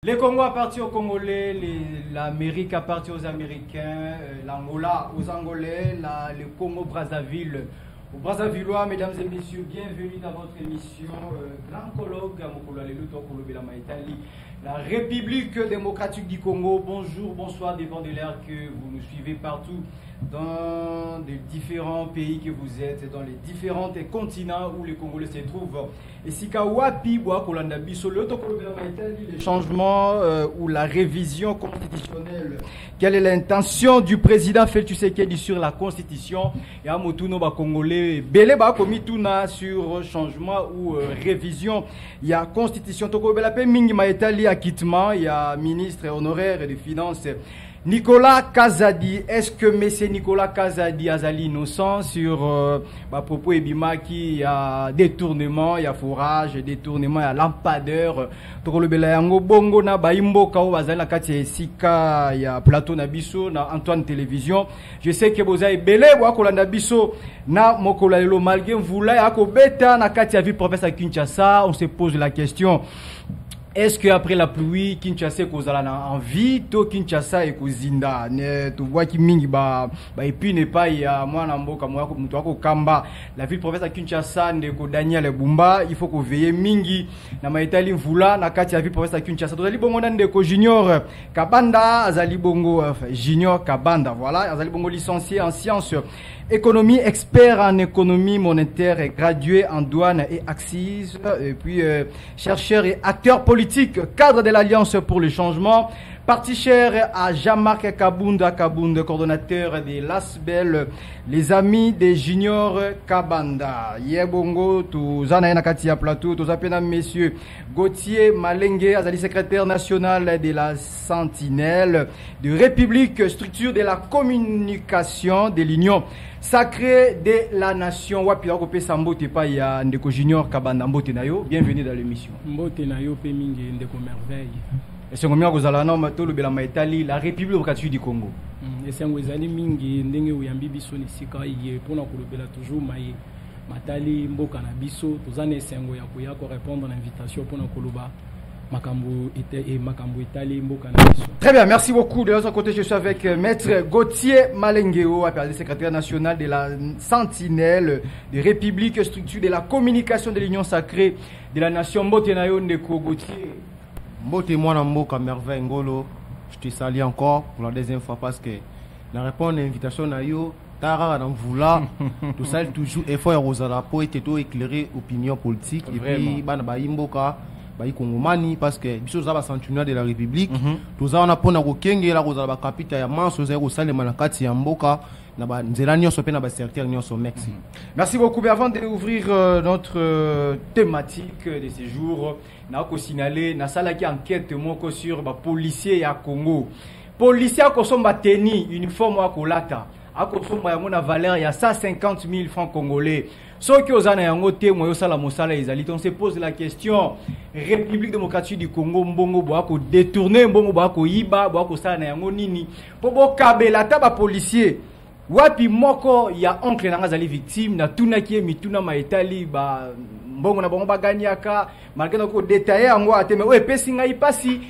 Les Congo appartiennent aux Congolais, l'Amérique appartient aux Américains, l'Angola aux Angolais, le Congo-Brazzaville aux Brazzavillois. Mesdames et messieurs, bienvenue dans votre émission Grand Colloque la République démocratique du Congo. Bonjour, bonsoir, dépend de l'heure que vous nous suivez partout dans les différents pays que vous êtes, dans les différents continents où les Congolais se trouvent. Et si Kawapi, les changements ou la révision constitutionnelle, quelle est l'intention du président Félix Tshisekedi sur la constitution? Et à Motuno Congolais, Belé ba commis tout sur changement ou révision. Il y a constitution Toko Belape Mingi Maetali acquittement, il y a ministre honoraire des finances Nicolas Kazadi. Est-ce que M. Nicolas Kazadi a innocent sur propos Ebimaki? Il y a détournement, il y a forage, détournement, il y a lampadaire. Bongo na baimbo kao bazali na kati sika ya plateau na biso na Antoine Télévision. Je sais que vous avez belé wa kolanda biso na mokola lelo malgré vula ya ko beta na kati ya vie professeur Kinshasa. On se pose la question. Est-ce qu'après la pluie, Kinshasa est en vie, to Kinshasa est zinda? Tu vois qu'il mingi et puis n'est pas il y a moi namboka moi ko kamba la ville province Kinshasa ndeko Daniel Bumba. Il faut qu'on veille mingi na maitali mvula na kati ya ville province Kinshasa. Tozali bongo ndeko Junior Kabanda, azali bongo Junior Kabanda, voilà, azali bongo licencié en sciences économie, expert en économie monétaire et gradué en douane et axes, et puis chercheur et acteur politique, cadre de l'Alliance pour le changement, parti cher à Jean-Marc Kabunda, coordonnateur de l'ASBEL, les amis des Junior Kabanda. Yebongo, tous Anaïna Katia Plateau, tous appelés messieurs Gauthier Malenge, azali secrétaire national de la Sentinelle de République, structure de la communication de l'Union sacrée de la nation. Wapi Wakope Sambote pa ya Ndeko Junior Kabanda Mbote Nayo. Bienvenue dans l'émission. Mbote Nayo pe mingi Ndeko merveille. Et c'est combien vous allez en matolo bela maitali la République démocratique du Congo. Et c'est vous allez mingi ndenge uyambi biso ni sika iye pona kolobela toujours mai matali mboka na biso tozane sengo ya koya ko répondre à l'invitation pona koloba. Très bien, merci beaucoup. De l'autre côté, je suis avec Maître Gauthier Malengeo, secrétaire national de la Sentinelle de République, structure de la communication de l'Union sacrée de la nation. Mbote Nayo Ndeko Gauthier. Mbote Mwana Mboka merveille Ngolo. Je te salue encore pour la deuxième fois parce que la réponse à l'invitation Nayo, Tara dans Voula, tout ça toujours effort à Rosala pour être éclairer opinion politique et puis Bana Mboka. Kongomani parce que biso za ba centenaire de la République toza on a pona ko kenge la kozala ba capitale ya manso za ko salema na kati ya mboka na ba nzela nyonso pe na ba secteur nyonso. Merci. Merci beaucoup. Mais avant d'ouvrir notre thématique de ces jours, na ko signaler na sala ki enquête moko sur ba policier ya Congo. Policier ko somba teni uniforme wa kolata ako somba ya mona valeur ya 150 000 francs congolais. Ceux qui ont annoté moi sala mosala ezali, on se pose la question. République démocratique du Congo mbongo boako détourner mbongo boako yiba boako sala na yango nini pobo kabela taba policier wapi moko ya oncle na ngazali victime na tuna ki mituna maetali ba mbongo na bongo baganyaka malgré ko détailler yango ateme o epesi ngai pasi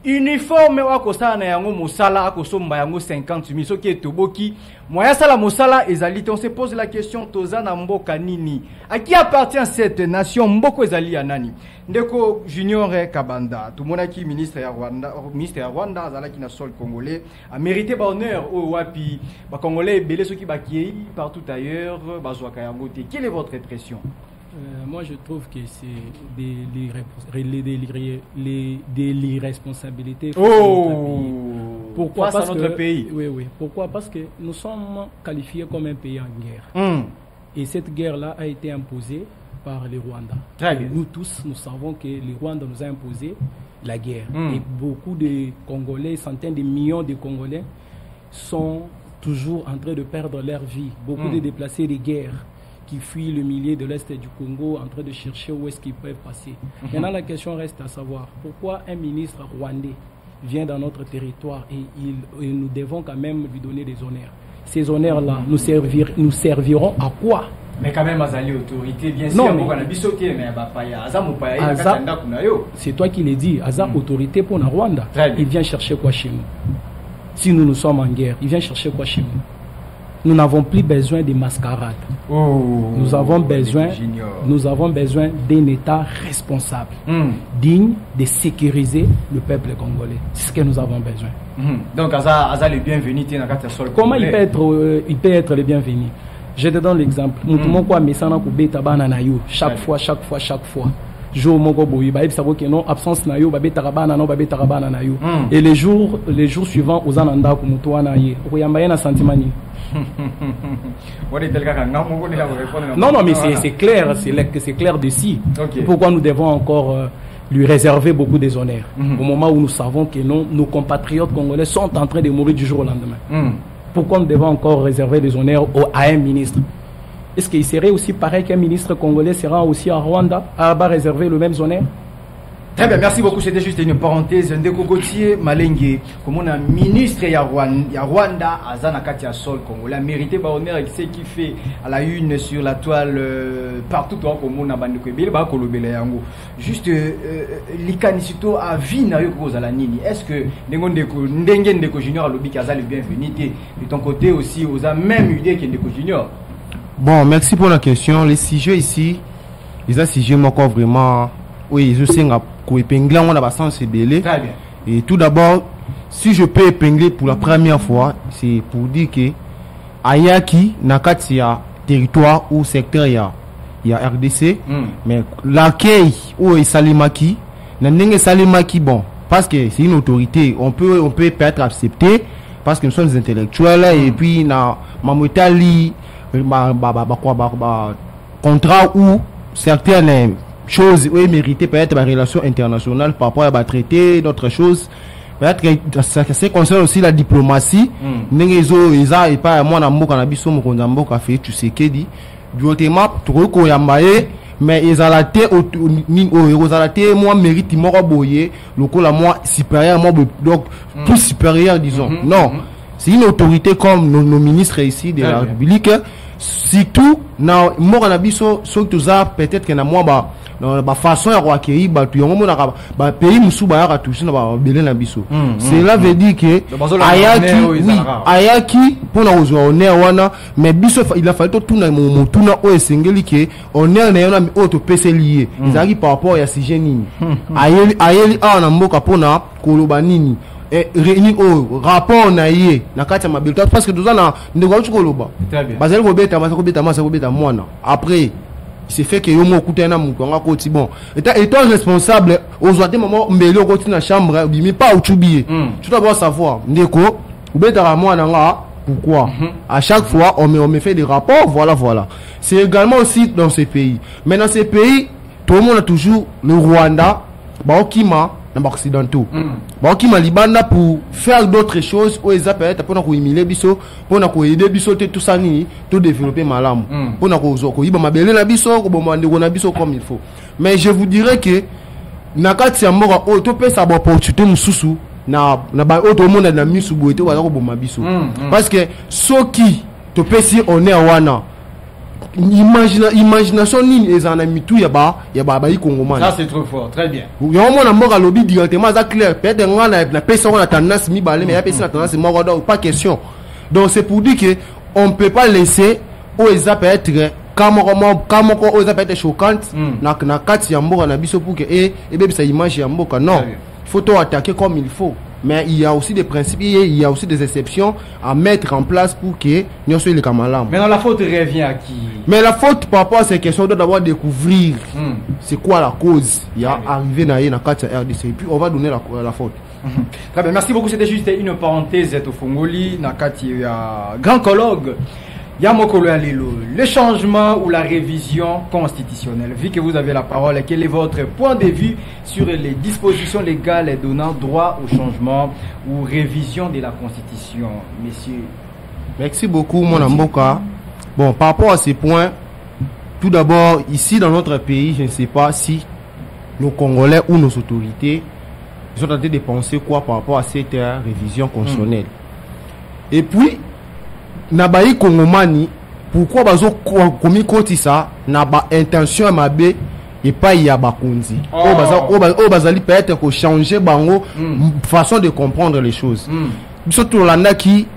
uniforme wako sala na yango mosala akosomba yango 50 000 soki etoboki moya sala mosala ezali. On se pose la question tozana mboka nini, à qui appartient cette nation? Mboko ezali ya nani? Ndeko Junior Kabanda tumonaki ministre ya Rwanda azalaki na sol congolais a mérité ba honneur au wapi ba congolais belé ceux qui bakiei partout ailleurs bazwaka yango te. Quelle est votre impression? Moi, je trouve que c'est de l'irresponsabilité. Pourquoi? Parce que notre pays. Oui. Pourquoi? Parce que nous sommes qualifiés comme un pays en guerre. Et cette guerre-là a été imposée par les Rwandais. Nous tous, nous savons que les Rwandais nous ont imposé la guerre. Et beaucoup de Congolais, centaines de millions de Congolais sont toujours en train de perdre leur vie. Beaucoup de déplacés de guerre qui fuient le milieu de l'Est du Congo en train de chercher où est-ce qu'ils peuvent passer. Maintenant, la question reste à savoir pourquoi un ministre rwandais vient dans notre territoire et nous devons quand même lui donner des honneurs. Ces honneurs-là nous serviront à quoi? Mais quand même, Azali autorité, bien sûr. Non, c'est toi qui l'as dit. Aza autorité pour la Rwanda. Il vient chercher quoi chez nous? Si nous sommes en guerre, il vient chercher quoi chez nous? Nous n'avons plus besoin de mascarades. Nous avons besoin d'un État responsable, digne de sécuriser le peuple congolais. C'est ce que nous avons besoin. Donc, Aza le bienvenu. Comment il peut être le bienvenu? Je te donne l'exemple. Chaque fois. Jour moko boyi ba ebisa que non absence na yo ba betarabana na yo. Et les jours suivants aux ananda ko muto wana ye. Oyamba yana sentimani. Non, mais c'est clair, c'est clair d'ici. Okay. Pourquoi nous devons encore lui réserver beaucoup des honneurs au moment où nous savons que non, nos compatriotes congolais sont en train de mourir du jour au lendemain. Pourquoi nous devons encore réserver des honneurs à un ministre? Est-ce qu'il serait aussi pareil qu'un ministre congolais sera aussi à Rwanda à réserver le même honneur? Très bien, merci beaucoup. C'était juste une parenthèse. Ndeko Gauthier Malenge, comme on a ministre ya Rwanda, Azana Katia Sol Congolais, mérité par honneur avec ce qui fait à la une sur la toile partout comme on a bandeko bele ba kolobela yango. Juste likanisito a vina yo ko zala nini. Est-ce que ndenge ndeko junior lobi kaza le bienvenu de ton côté aussi aux a même idée que ndeko junior? Bon, merci pour la question. Les sujets ici, les sujets encore vraiment, oui, je sais qu'on épingler, on a pas sens belé. Très bien. Et tout d'abord, si je peux épingler pour la première fois, c'est pour dire que Ayaki, Nakatia, territoire ou secteur, il y a RDC, mais l'accueil où est Salimaki, n'en Salimaki, bon, parce que c'est une autorité, on peut peut-être accepter, parce que nous sommes des intellectuels, et puis, na Mamotali, contrat où certaines choses méritées peut-être la relation internationale par rapport à la traité, d'autres choses. Peut-être que ça concerne aussi la diplomatie. Nengezo Eza et pas moi na mboka na biso mokonza mboka fait tu sais qu'est dit. Du autrement trop yambaye mais ezalate ezalate moi mérite moko boye lokola moi supérieur moi donc plus supérieur disons. Non. C'est une autorité comme nos ministres ici de la République. Surtout, na mora na biso surtout ça peut-être que na moi ba façon ya accueillir ba tu yongo na ba pays musu ba ya toucher na ba belé na biso. Cela veut dire que ayaki pour na ozo honneur wana mais biso il a fallu tout na mutu na o esengeli ke honneur na yona auto PC lié. Ezaki par rapport à sujet nini. Ayeli na mboka pona koloba nini. Réuni au rapport na yé na kati ma bulletin parce que tout ça na ndeko chukoloba bazali ko beta mwana après il s'est fait que yo mo kutana mutu nga koti bon étant responsable aujourd'hui maman mbeli okoti na chambre bimi pas uchubié tu dois savoir ndeko beta mwana nga pourquoi à chaque fois on me fait des rapports voilà c'est également aussi dans ces pays mais dans ces pays tout le monde a toujours le Rwanda baokima occidentaux qui m'a libanda pour faire d'autres choses où ils appellent pour nous humilier biso pour nous aider biso tout ça ni tout développer malam pour nous ko iba mabele na biso ko bomande na biso comme il faut mais je vous dirais que nakati ya mboka o to pesa ba opportunité mususu na ba auto monde na misu boete wa ko bomba biso parce que soki to pesi on est wana imagination nini ezana mitu ya ba ikongomani. Ça c'est trop fort, très bien. Yo mona mboka lobby directement ça clair peut-être ngana na pesa on a tendance mi balé mais ya pesa na tendance moko donc pas question. Donc c'est pour dire que on peut pas laisser au eza peut être kamoko au eza peut être choquante na kati ya mboka na biso pour que et bebisa image ya mboka non. Il faut tout attaquer comme il faut. Mais il y a aussi des principes, il y a aussi des exceptions à mettre en place pour que nous soyons les camarades. Maintenant, la faute revient à qui? Mais la faute par rapport à ces questions, on doit d'abord découvrir c'est quoi la cause. Il y a arrivé dans la carte RDC et puis on va donner la faute. Très bien, merci beaucoup. C'était juste une parenthèse au Fongoli, dans le grand colloque. Yamokolo Alilo, le changement ou la révision constitutionnelle. Vu que vous avez la parole, quel est votre point de vue sur les dispositions légales donnant droit au changement ou révision de la Constitution, messieurs? Merci beaucoup, mon Amboka. Bon, par rapport à ces points, tout d'abord, ici dans notre pays, je ne sais pas si nos Congolais ou nos autorités sont en train de penser quoi par rapport à cette révision constitutionnelle. Et puis, Nabayi Kongomani, pourquoi bazo komi koti ça na ba intention mabe et pas y a bakunzi bazali peut-être ko changer bango façon de comprendre les choses surtout landa qui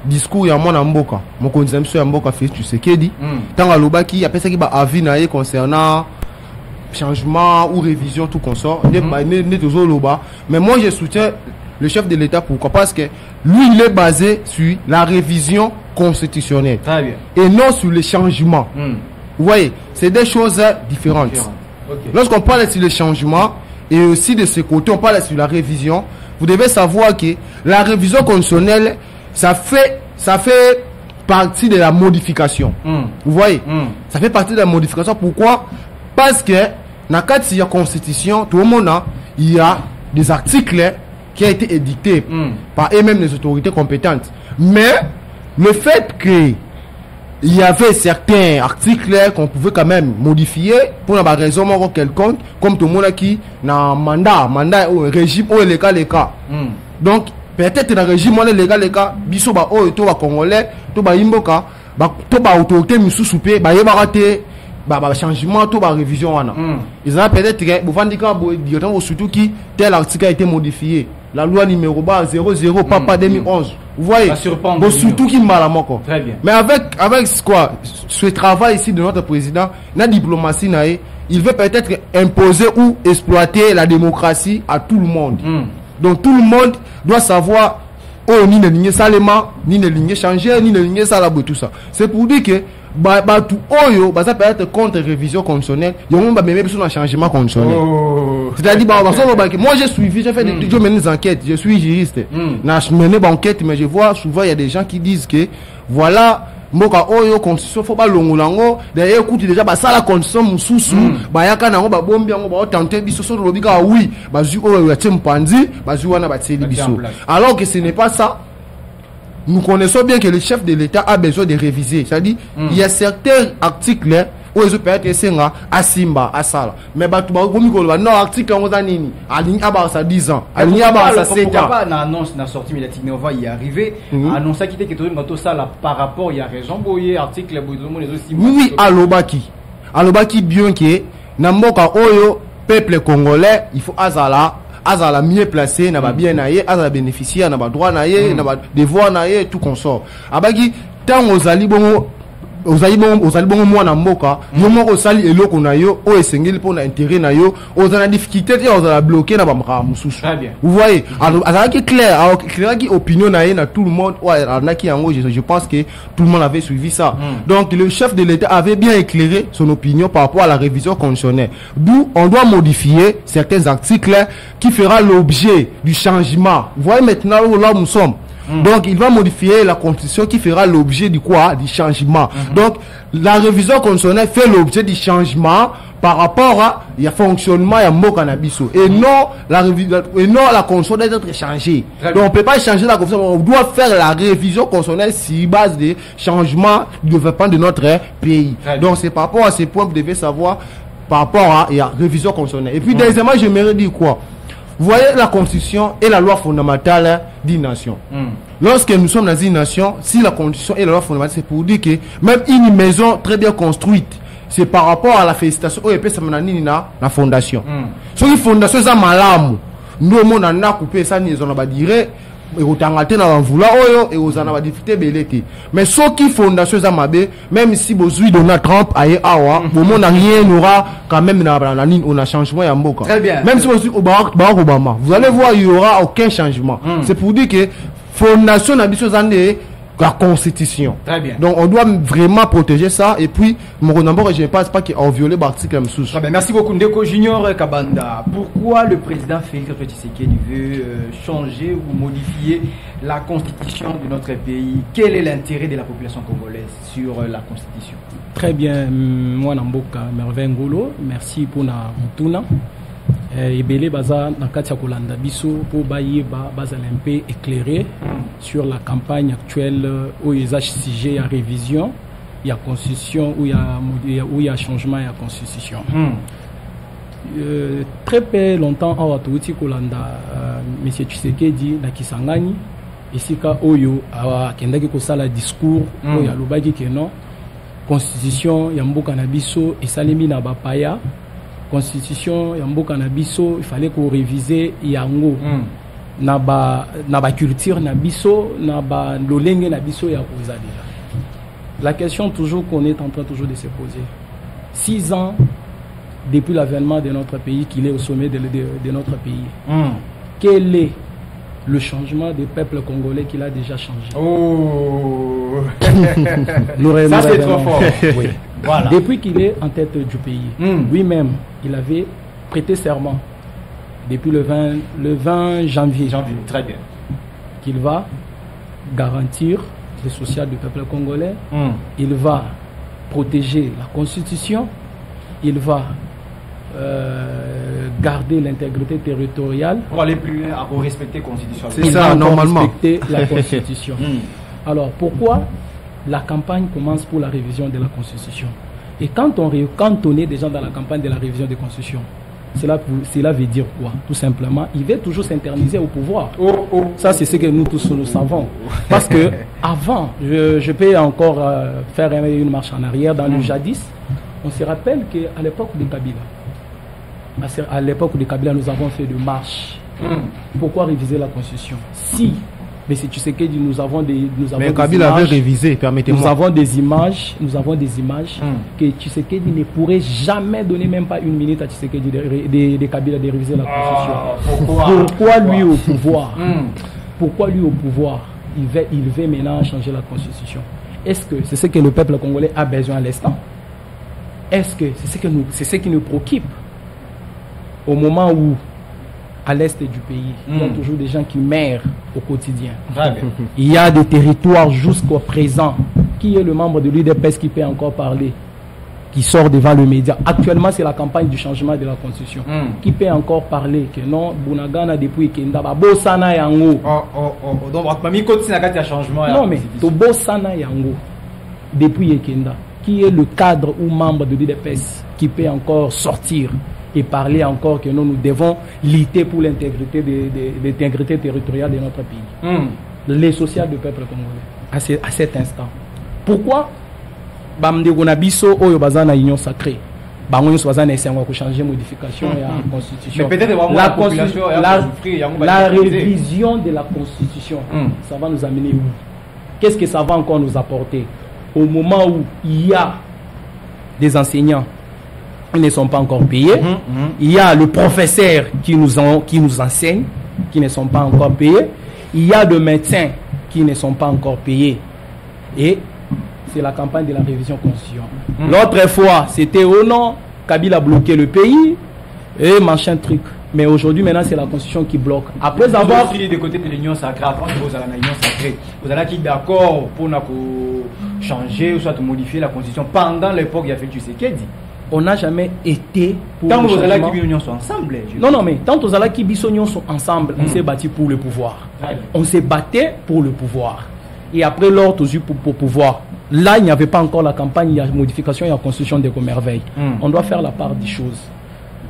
discours ya mwana mboka mokonzi mso ya mboka Félix Tshisekedi tanga lobaki apesa ki ba avis na ye concernant changement ou révision tout consort ne toujours loba mais moi je soutiens le chef de l'État. Pourquoi? Parce que lui il est basé sur la révision constitutionnelle. Très bien. Et non sur les changements. Vous voyez, c'est des choses différentes. Okay. Lorsqu'on parle sur les changements et aussi de ce côté on parle sur la révision, vous devez savoir que la révision constitutionnelle ça fait partie de la modification. Vous voyez, ça fait partie de la modification. Pourquoi? Parce que dans la constitution, tout le monde il y a des articles qui ont été édictés par eux-mêmes les autorités compétentes. Mais le fait que il y avait certains articles qu'on pouvait quand même modifier pour une raison quelconque, comme tout le monde qui n'a mandat au régime ou les cas. Donc peut-être dans le régime les cas biso ba o to ba congolais to ba imboka to ba autorité misu soupé ba yebaraté ba changement to ba révision wana ils ont peut-être que vous vendez quand surtout qui tel article a été modifié la loi numéro 00 papa 2011 vous voyez bon surtout qui malamoko très bien mais avec quoi ce travail ici de notre président la diplomatie il veut peut-être imposer ou exploiter la démocratie à tout le monde donc tout le monde doit savoir oh ni ne ligne salema ni ne ligne changer ni ne ligne salabo tout ça c'est pour dire que tout oyo ça peut être contre révision constitutionnelle yongo ba même sur un changement constitutionnel c'est-à-dire moi j'ai suivi j'ai fait des enquêtes je suis juriste na mené enquête mais je vois souvent il y a des gens qui disent que voilà mboka oyo constitution faut pas longolango d'ailleurs écoute déjà ça la constitution mususu bayaka nango ba bombi yango ba tenter biso so lobika oui bazu oyo ya tsempanzi bazu wana ba tseli biso alors que ce n'est pas ça. Nous connaissons bien que le chef de l'État a besoin de réviser. C'est-à-dire, il y a certains articles où ils peuvent être à Simba, à Sala. Mais non, article on a nini. Aligné à ça 10 ans. Aligné à ça 7 ans. Pourquoi pas l'annonce n'a sorti médiatique, mais on va y arriver. Annoncer qui était que tout ça par rapport, il y a raison, boyer, article, oui, Alobaki bien que, Namboka Oyo, peuple congolais, il faut Azala mieux placé na ba bien naie azala bénéficiaire na ba droit naie na ba devoir naie tout consort abaki tant ozali bongo mwana mboka yo moko sali eloko na yo o esengeli pour na intérêt na yo ozana difficulté te ozala bloqué na ba mususu vous voyez alors azaki clair qui opinion naie na tout le monde ouais anaki yango je pense que tout le monde avait suivi ça donc le chef de l'État avait bien éclairé son opinion par rapport à la révision constitutionnelle d'où on doit modifier certains articles qui fera l'objet du changement vous voyez maintenant là où nous sommes. Donc il va modifier la constitution qui fera l'objet du quoi? Du changement. Donc la révision constitutionnelle fait l'objet du changement par rapport à le fonctionnement et au cannabis et non la constitution doit être changée. Donc on peut pas changer la constitution, on doit faire la révision constitutionnelle sur base des changements du développement de notre pays. Donc c'est par rapport à ces points que vous devez savoir par rapport à la révision constitutionnelle. Et puis deuxièmement, j'aimerais dire quoi? Vous voyez la constitution et la loi fondamentale d'une nation. Lorsque nous sommes dans une nation, si la constitution et la loi fondamentale, c'est pour dire que même une maison très bien construite, c'est par rapport à la félicitation ou la fondation. Si la fondation est malamu, nous on a coupé ça, nous on a dire et otangate na vula oyo et ozana ba difficulté belete mais ce qui fondation za mabe même si bozui Donald Trump aye awa bon mon rien n'aura quand même na ligne on a changement ya mboka même si bozui Barack Obama vous allez voir il y aura aucun changement c'est pour dire que fondation na biso zande la constitution. Très bien. Donc on doit vraiment protéger ça et puis mon je ne pense pas qu'on violé l'article M6. Très bien. Merci beaucoup Ndeko Junior Kabanda. Pourquoi le président Félix Tshisekedi veut changer ou modifier la constitution de notre pays? Quel est l'intérêt de la population congolaise sur la constitution? Très bien, moi Namboka Merveille Ngolo, merci pour na mutuna. Ebele baza na kati ya kolanda biso po bayeba bazala un peu éclairé sur la campagne actuelle où il y a sujet à révision, il y a constitution où il y a changement à constitution. Très peu longtemps à Watouti kolanda monsieur Tshisekedi na Kisangani isika oyo kendaki kosala discours oyo alobaki que non constitution ya mboka na biso esalemi na bapaya. Constitution ya mboka na biso il fallait qu'on réviser yango na ba culture na biso na ba lolenge na biso ya kozalila. La question toujours qu'on est en train toujours de se poser. 6 ans depuis l'avènement de notre pays, qu'il est au sommet de notre pays. Quel est le changement des peuples congolais qu'il a déjà changé? Oh. Ça c'est trop fort. Oui. Voilà. Depuis qu'il est en tête du pays, lui-même, il avait prêté serment depuis le 20 janvier. Très bien. Qu'il va garantir le social du peuple congolais, il va protéger la constitution, il va garder l'intégrité territoriale. Pour aller plus loin, pour respecter la constitution. C'est ça, normalement. Respecter la constitution. Alors, pourquoi la campagne commence pour la révision de la constitution? Et quand on est déjà dans la campagne de la révision de la constitution, cela veut dire quoi? Tout simplement, il va toujours s'interniser au pouvoir. Ça, c'est ce que nous tous nous savons. Parce que avant, je peux encore faire une marche en arrière dans le jadis. On se rappelle qu'à l'époque de Kabila, nous avons fait des marches. Pourquoi réviser la constitution? Si, mais si tu sais que nous avons mais Kabila avait révisé, permettez-moi. Nous avons des images que Tshisekedi ne pourrait jamais donner même pas une minute à Tshisekedi de Kabila de réviser la constitution. Pourquoi lui au pouvoir? Pourquoi lui au pouvoir? Il veut maintenant changer la constitution. Est-ce que c'est ce que le peuple congolais a besoin à l'instant? Est-ce que c'est ce qui nous préoccupe? Au moment où à l'est du pays, il y a toujours des gens qui meurent au quotidien. Il y a des territoires jusqu'au présent. Qui est le membre de l'UDPS qui peut encore parler, qui sort devant le média? Actuellement, c'est la campagne du changement de la constitution. Qui peut encore parler que non, Bunagana depuis Kenda, Bosana Yango. Donc, changement. Non, mais Bosana Yango depuis Kenda. Qui est le cadre ou membre de l'UDPS qui peut encore sortir et parler encore que nous devons lutter pour l'intégrité territoriale de notre pays. Les social du peuple congolais à cet instant. Pourquoi Bamdegonabiso Oyo Bazana Union Sacrée Bango Swazana Essengo pour changer modification de la constitution. Mais peut-être la révision de la constitution, ça va nous amener où? Qu'est-ce que ça va encore nous apporter? Au moment où il y a des enseignants qui ne sont pas encore payés, il y a le professeur qui nous enseigne, qui ne sont pas encore payés, il y a des médecins qui ne sont pas encore payés. Et c'est la campagne de la révision constitution. L'autre fois, c'était au nom, Kabila a bloqué le pays, et machin truc. Mais aujourd'hui, maintenant, c'est la constitution qui bloque. Après avoir... des côtés de l'Union sacrée, après vous allez à l'Union sacrée, vous allez être d'accord pour changer ou soit modifier la constitution pendant l'époque il y a fait Tshisekedi. On n'a jamais été pour tant que vous allez qui l'Union sont ensemble. Non, mais tant que vous allez qui l'Union sont ensemble, on s'est battu pour le pouvoir. On s'est battu pour le pouvoir. Et après l'ordre pour pouvoir. Là, il n'y avait pas encore la campagne, il y a modification, il y a constitution de Comerveille. On doit faire la part des choses.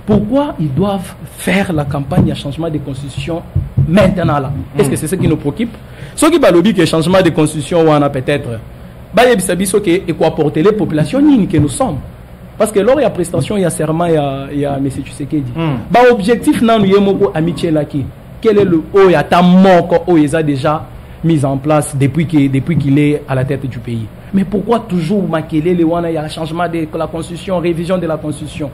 Pourquoi ils doivent faire la campagne, il y a changement de constitution maintenant là? Est-ce que c'est ce qui nous préoccupe? Ceux qui balobient que changement de constitution, on a peut-être, et quoi porter les populations que nous sommes. Parce que lors il y a prestation, il y a serment, il y a M. Tshisekedi. Objectif, non, nous avons amitié là qui. Quel est le haut, il y a ta mort, il a déjà mis en place depuis qu'il est à la tête du pays. Mais pourquoi toujours maquiller les wana, il y a changement de la constitution, révision de la constitution?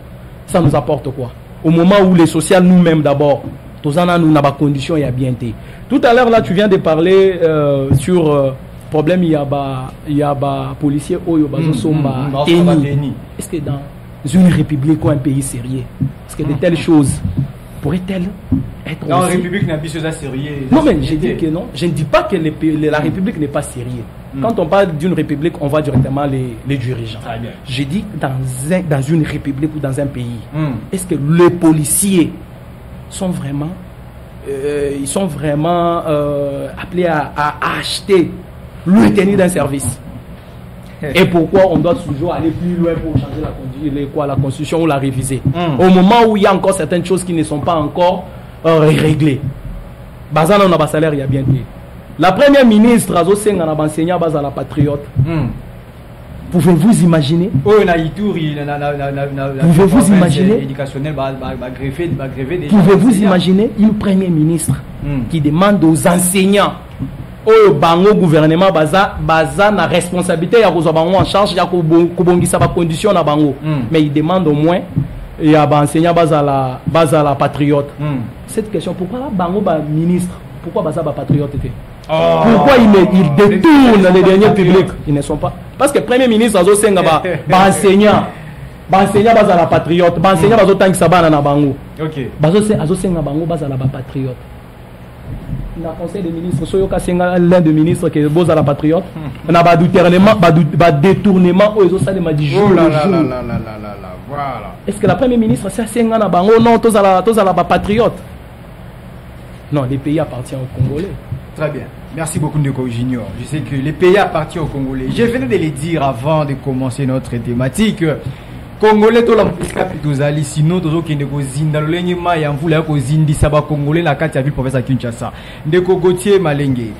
Ça nous apporte quoi? Au moment où les sociales nous-mêmes d'abord, nous avons des conditions, il y a bien été. Tout à l'heure là, tu viens de parler sur problème, il y a des policiers Est-ce que dans une république ou un pays sérieux, est-ce que de telles choses pourraient-elles être dans la république n'est pas sérieux? Non, mais je dis que non. Je ne dis pas que la république n'est pas sérieux. Quand on parle d'une république, on voit directement les dirigeants. Je dis dans une république ou dans un pays, est-ce que les policiers sont vraiment appelés à acheter le tenue d'un service? Et pourquoi on doit toujours aller plus loin pour changer la constitution ou la réviser? Au moment où il y a encore certaines choses qui ne sont pas encore réglées. Bazana on a un salaire, il y a bien dit. La première ministre a enseignant à la patriote. Pouvez-vous imaginer? Pouvez-vous imaginer? Pouvez-vous imaginer une premier ministre qui demande aux enseignants au bango gouvernement baza na responsabilité ya kozo bango en charge ya kobongisa ba condition na bango, mais il demande au moins ya ba enseignant baza la patriote. Cette question, pourquoi bango ba ministre, pourquoi baza ba patriote? Pourquoi ils détournent les derniers publics? Ils ne sont pas. Parce que Premier ministre azo senga ba enseignant baza la patriote, ba enseignant bazo tangi sabana na bango. OK. Azo senga bango baza la patriote. Na conseil des ministres soyoka senga l'un des ministres qui boza la patriote. Na ba détournement ozo salema du jour. Voilà. Est-ce que la Premier ministre c'est senga na bango non toza la patriote? Non, les pays appartiennent aux Congolais. Très bien. Merci beaucoup, Ndeko Junior. Je sais que les pays appartiennent aux Congolais. Je venais de les dire avant de commencer notre thématique. Congolais, tout la musique, sinon, tout ce qui est Zinda, le Lenima, et en voulant que Zindi, Saba Congolais, la carte à ville professeur Kinshasa. Ndeko Gauthier Malenge.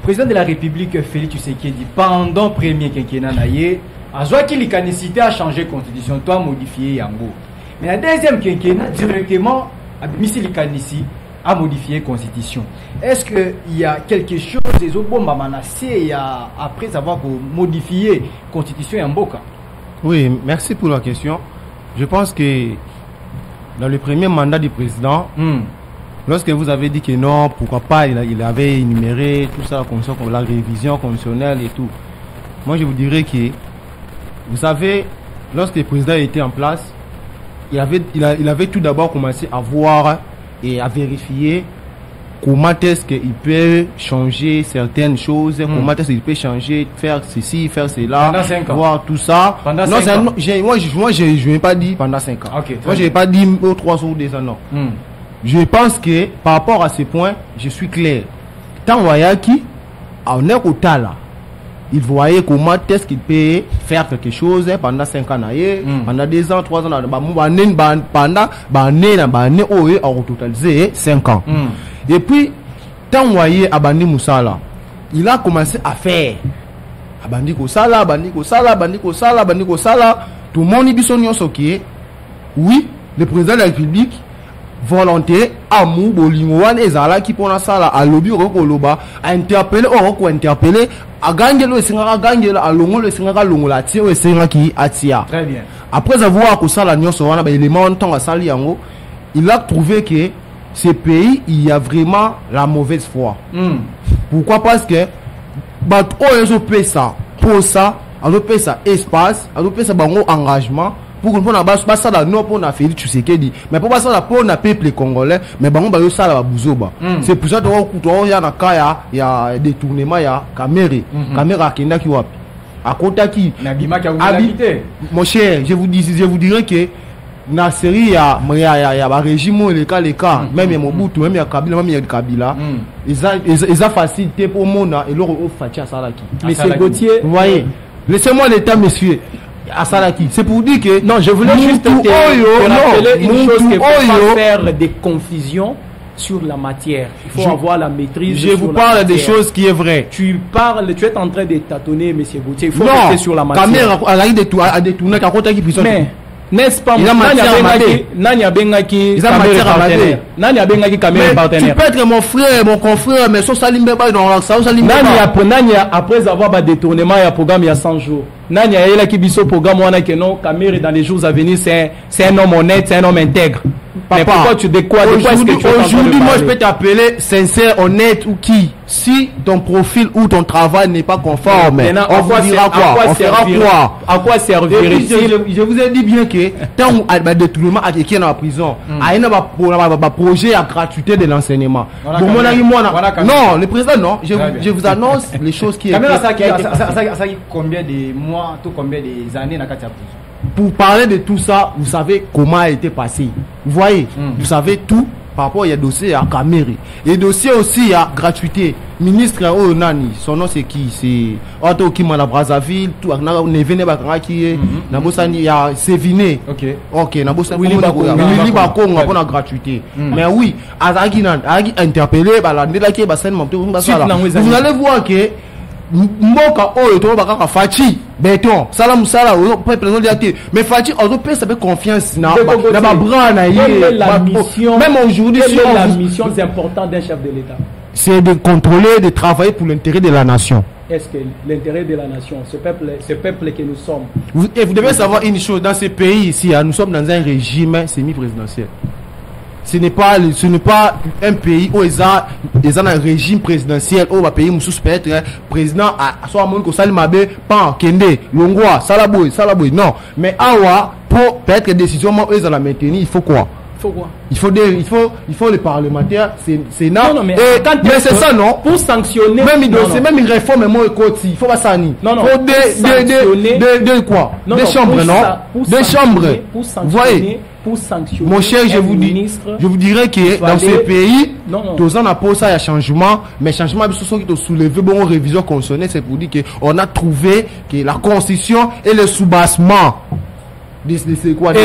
Président de la République, Félix Tshisekedi, pendant premier quinquennat, a joué qu'il a nécessité à changer la constitution, toi modifier Yango. Mais la deuxième quinquennat, directement, a mis ici à modifier la constitution. Est-ce qu'il y a quelque chose des autres bombes à menacer après avoir modifié la constitution en Mboka? Oui, merci pour la question. Je pense que dans le premier mandat du président, lorsque vous avez dit que non, pourquoi pas, il avait énuméré tout ça, comme la révision constitutionnelle et tout. Moi, je vous dirais que, vous savez, lorsque le président était en place, il avait tout d'abord commencé à voir et à vérifier comment est-ce qu'il peut changer certaines choses, comment est-ce qu'il peut changer, faire ceci, faire cela, voir tout ça. Pendant 5 ans. Moi, je n'ai pas dit pendant 5 ans. Okay, moi, je n'ai pas dit 3 ou 2 ans, non. Je pense que par rapport à ce point, je suis clair. Tant Wayaki, on est au Tala. Il voyait comment est-ce qu'il peut faire quelque chose pendant 5 ans, pendant 2 ans, 3 ans, pendant au totalisé 5 ans. Et puis, tant voyez Abandi Moussala, il a commencé à faire. Abandi Kosala, tout le monde dit oui, le président de la République, volonté, amour, bolingoan, ezala qui pour la sala, à lobby, a interpellé, à gagner le singara, à longo, le singara, longo, la tire, le singara qui attire. Très bien. Après avoir que ça, la nuit, élément en temps à sali, il a trouvé que ce pays, il y a vraiment la mauvaise foi. Pourquoi? Parce que, on peut ça, pour ça, on peut ça espace, on peut ça, engagement, pour qu'on pas ça là non pour na Félix Tshisekedi mais pour pas ça là pour na peuple congolais mais bango ba yo ça là buzoba c'est pour ça que ya na kaya ya détournement ya caméra kenda ki wapi akota ki na bima ki habité mon cher je vous dirais que na série ya ba régime les cas même ya Mobutu même ya Kabila ils a facilité pour mona et leur fatia ça là qui monsieur Gauthier vous voyez laissez-moi l'état monsieur à Salaki. C'est pour dire que non, je voulais juste rappeler une chose qu'il ne faut pas faire des confusions sur la matière. Il faut avoir la maîtrise. Je vous parle des choses qui est vrai. Tu es en train de tâtonner, monsieur Gauthier. Il faut rester sur la matière. Caméra a détourné mais n'est-ce pas Nani a bengaki caméra partenaire. Tu peux être mon frère, mon confrère, mais ça salimbe pas dans ça salimbe pas. Nani après avoir détournement il y a programme il y a 100 jours. Nani a yela ki biso programme wana que non caméra dans les jours à venir c'est un homme honnête, c'est un homme intègre. Mais pourquoi tu aujourd'hui moi je peux t'appeler sincère, honnête ou qui? Si ton profil ou ton travail n'est pas conforme, on vous dira quoi? On fera quoi? À quoi servirait-il? Je vous ai dit bien que tant que détournement a été dans la prison, il y a un projet à gratuité de l'enseignement. Non, le président non. Je vous annonce les choses qui. Ça combien de mois, tout combien des années dans la prison? Pour parler de tout ça, vous savez comment a été passé. Vous voyez, vous savez tout par rapport à dossier à Caméry. Et dossier aussi à gratuité. Ministre Nani, son nom c'est qui? C'est Otto Kimana Brazzaville, tout Nevene Bakaki, Nabosani ya Séviné. OK, Nabosani Willy Bakonga pour la gratuité. Mais oui, Azaginan, interpellé la ndela ki ba scène monté vous allez voir que Mboka Oyo to bakaka fachi béton sala musala au peuple non diaté mais Fati on peut ça confiance na ba bras na même aujourd'hui sur la mission importante d'un chef de l'État, c'est de contrôler, de travailler pour l'intérêt de la nation. Est-ce que l'intérêt de la nation, ce peuple que nous sommes, vous devez savoir une chose, dans ce pays ici, nous sommes dans un régime semi-présidentiel. Ce n'est pas un pays où ils ont un régime présidentiel où le pays moussous peut être président à soit mon ko Salimabe pan kende longwa salaboy non mais awa pour peut-être décision ils ont la maintenir il faut quoi? Il faut les parlementaires, Sénat. Mais c'est ça, non? Pour sanctionner. Même une réforme, il faut pas ça ni. Non. Faut de quoi? Des chambres, non? Des chambres. Vous voyez? Pour sanctionner. Mon cher, je vous dirais que dans ce pays, tous en apportent ça, il y a changement, mais changement, qui ont soulevé bon révision constitutionnelle, c'est pour dire qu'on a trouvé que la constitution et le soubassement. Et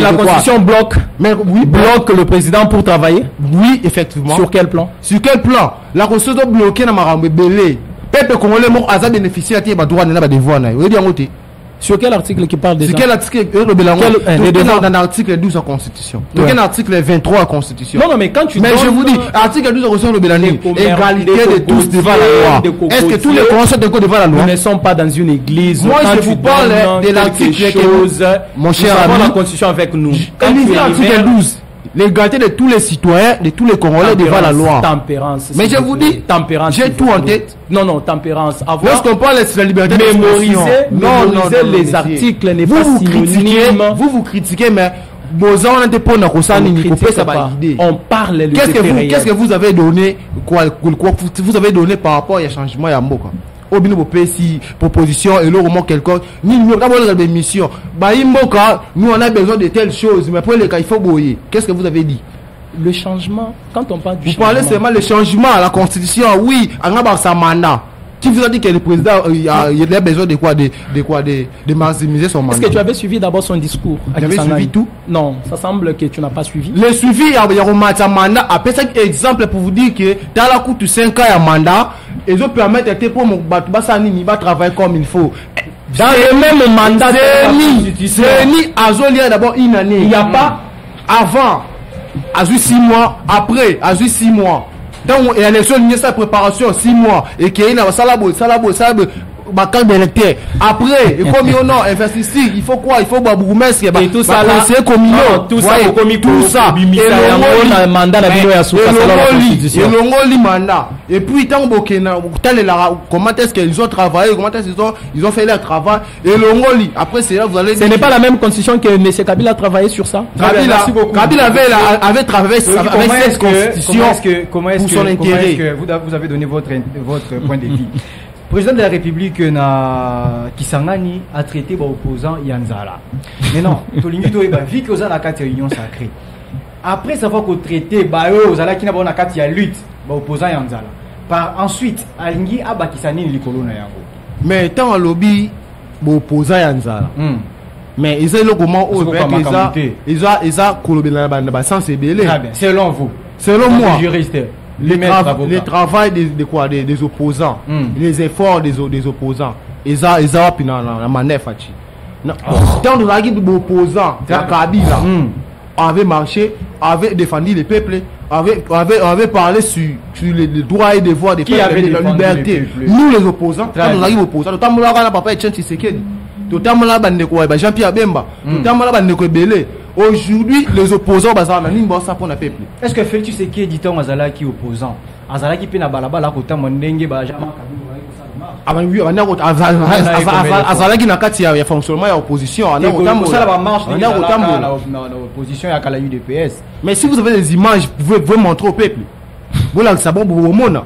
la constitution bloque, bloque le président pour travailler? Oui, effectivement. Sur quel plan? La constitution doit bloquer dans ma belé. Peuple congolais mort à bénéficier à droit de devoir. Sur quel article qui parle de ça? Sur quel article? Dans l'article 12 de la Constitution. Dans quel article 23 de la Constitution? Non, mais quand tu mais je vous dis, article 12 de la Constitution de Bélani, égalité de tous devant la loi. Est-ce que tous les Congolais sont devant la loi? Nous ne sommes pas dans une église. Moi, je vous parle de l'article chose. Mon cher ami, la Constitution avec nous. L'article 12. L'égalité de tous les citoyens, de tous les Congolais devant la loi. Tempérance. Mais je vous dis, tempérance. J'ai tout en tête. Non, tempérance. Lorsqu'on parle de la liberté mémoriser les articles n'est pas synonyme. Vous critiquez, mais on parle de qu'est-ce que vous avez donné vous avez donné par rapport à changement à Mboka au bino si proposition et le roman quelqu'un ni nous avons des missions nous on a besoin de telles choses mais pour les cas il faut boyer. Qu'est-ce que vous avez dit? Le changement, quand on parle du vous parlez seulement le changement à la constitution. Oui, en a mandat. Qui vous a dit que le président il a besoin de quoi de maximiser son mandat? Est-ce que tu avais suivi d'abord son discours? J'avais suivi tout. Non, ça semble que tu n'as pas suivi. Le suivi, il y a un mandat. Après ça, exemple pour vous dire que dans la coûte 5 ans à mandat, ils ont permis de pour mon il va travailler comme il faut. Dans le même mandat, c'est ni Azolia d'abord une année. Il n'y a pas avant, à 6 mois, après, à 6 mois. Donc, il y a l'élection, il y a sa préparation 6 mois. Et qu'il y a salabo. Après, il faut non, investir, il faut quoi? Il faut bourgmestre, et tout ça là, c'est comme tout ça, et le mandat. Et puis, tant comment est-ce qu'ils ont travaillé, comment est-ce qu'ils ont fait leur travail, et le après, c'est là, vous allez. Ce n'est pas la même constitution que M. Kabila a travaillé sur ça. Kabila avait travaillé avec cette constitution. Comment est-ce que vous avez donné votre point de vue? Le président de la République Kisangani a traité les opposants Yanzala. Mais non, vu que vous avez la union sacrée. Après avoir traité vous avez la lutte opposants Yanzala. Par ensuite, Alingi Abakisani Likolo na yango. Mais tant à lobby opposants Yanzala. Mais ils ont le comment ils ont kolobela na sans CBL. Selon vous. Selon moi. Juriste. Le travail des opposants, les efforts des opposants, ils ont la manœuvre. Dans la guide des opposants, Kabila avait marché, avait défendu les peuples, avait parlé sur les droits et devoirs des peuples, la liberté. Nous les opposants, dans la guide des opposants, notamment là, papa et Tchanti Sekedi, notamment là, Jean-Pierre Bemba, notamment là, Belé. Aujourd'hui, les opposants pour le peuple. Est-ce que Félix Tshisekedi dit on Azala qui opposant? Azala qui peut na balaba la kota mondenge ba jama ah ben oui, on a Azala qui n'a qu'à tirer fonctionnement à opposition. On a marche l'opposition à la UDPS. Mais si vous avez des images, vous pouvez montrer au peuple. Vous là, c'est bon pour vous mona.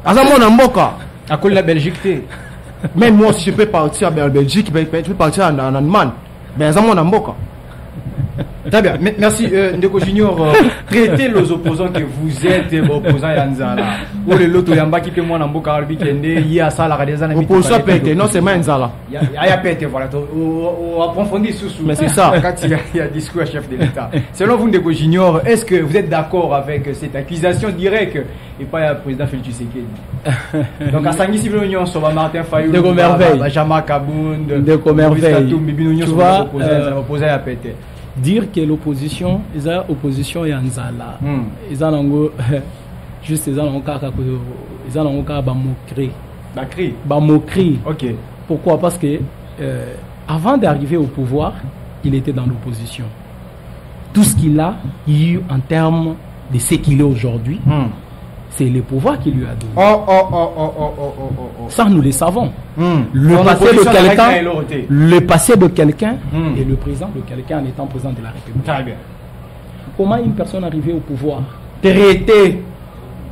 Azala mona mboka. À cause de la Belgique. Même moi, si je peux partir en Belgique, je peux partir en Allemagne. Mais Azala mona mboka. Très bien, merci Ndeko Junior. Traitez les opposants que vous êtes, opposants Yanzala. Ou le loto yamba qui peut moi dans Boka Arbi Kende, il y a ça la radezana. Opposant pété, non c'est même Yanzala. Il y a pété, voilà. On approfondit sous. Mais c'est ça. Quand il y a discours à chef de l'État. Selon vous Ndeko Junior, est-ce que vous êtes d'accord avec cette accusation directe et pas le président Félix Tshisekedi? Donc à Sangui Sibilonion, sur Martin Fayou, Ndeko Merveille, Benjamin Kabound, Ndeko Merveille. Tu vois, opposé à pété. Dire que l'opposition, ils ont opposition Yanzala. Ils ont juste ils ont moquerie. Ok. Pourquoi? Parce que avant d'arriver au pouvoir, il était dans l'opposition. Tout ce qu'il a eu en termes de ce qu'il est aujourd'hui, c'est le pouvoir qui lui a donné. Ça, nous le savons. Le passé de quelqu'un et le présent de quelqu'un en étant président de la République. Très bien. Comment une personne arrivée au pouvoir traiter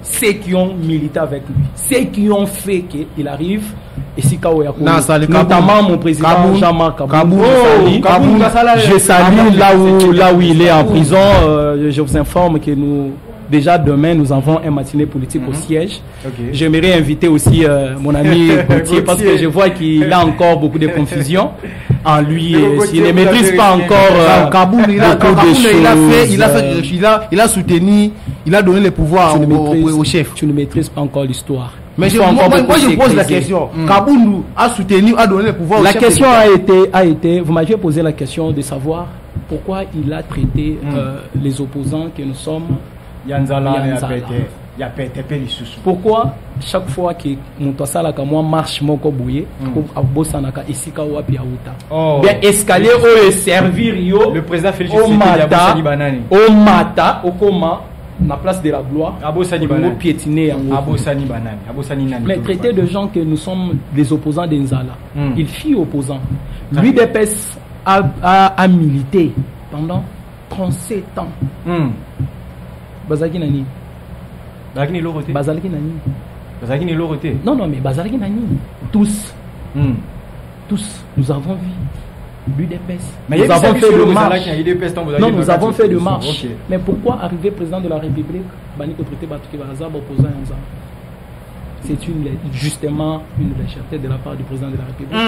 ceux qui ont milité avec lui, ceux qui ont fait qu'il arrive, et si notamment mon président Jean-Marc Kabound, je salue là où il est en prison. Je vous informe que déjà demain, nous avons un matinée politique au siège. Okay. J'aimerais inviter aussi mon ami Gauthier parce que je vois qu'il a encore beaucoup de confusion en lui. S'il ne maîtrise pas encore Kabound, il a soutenu, il a donné le pouvoir au chef. Tu ne maîtrises pas encore l'histoire. Mais moi je pose la question. Kabound a soutenu, a donné le pouvoir au chef. La question a été, vous m'aviez posé la question de savoir pourquoi il a traité les opposants que nous sommes. Pourquoi chaque fois que Moutouassala moi marche mon kobouye, Bosanaka et Sika Wapi Aouta, bien escalier au servir le président Félix au Mata, au Koma, la place de la gloire, au piétiner mais traiter de gens que nous sommes des opposants d'Enzala, il fut opposant. Lui d'EPS a milité pendant 37 ans. Bazalaki nani? Bazalaki loroté. Bazalaki nani? Bazalaki loroté. Non, mais Bazalaki nani? Tous. Tous. Nous avons vu l'UDPS. Nous avons fait de marche. Non, nous avons fait de marche. Mais pourquoi arriver président de la République? C'est justement une légèreté de la part du président de la République.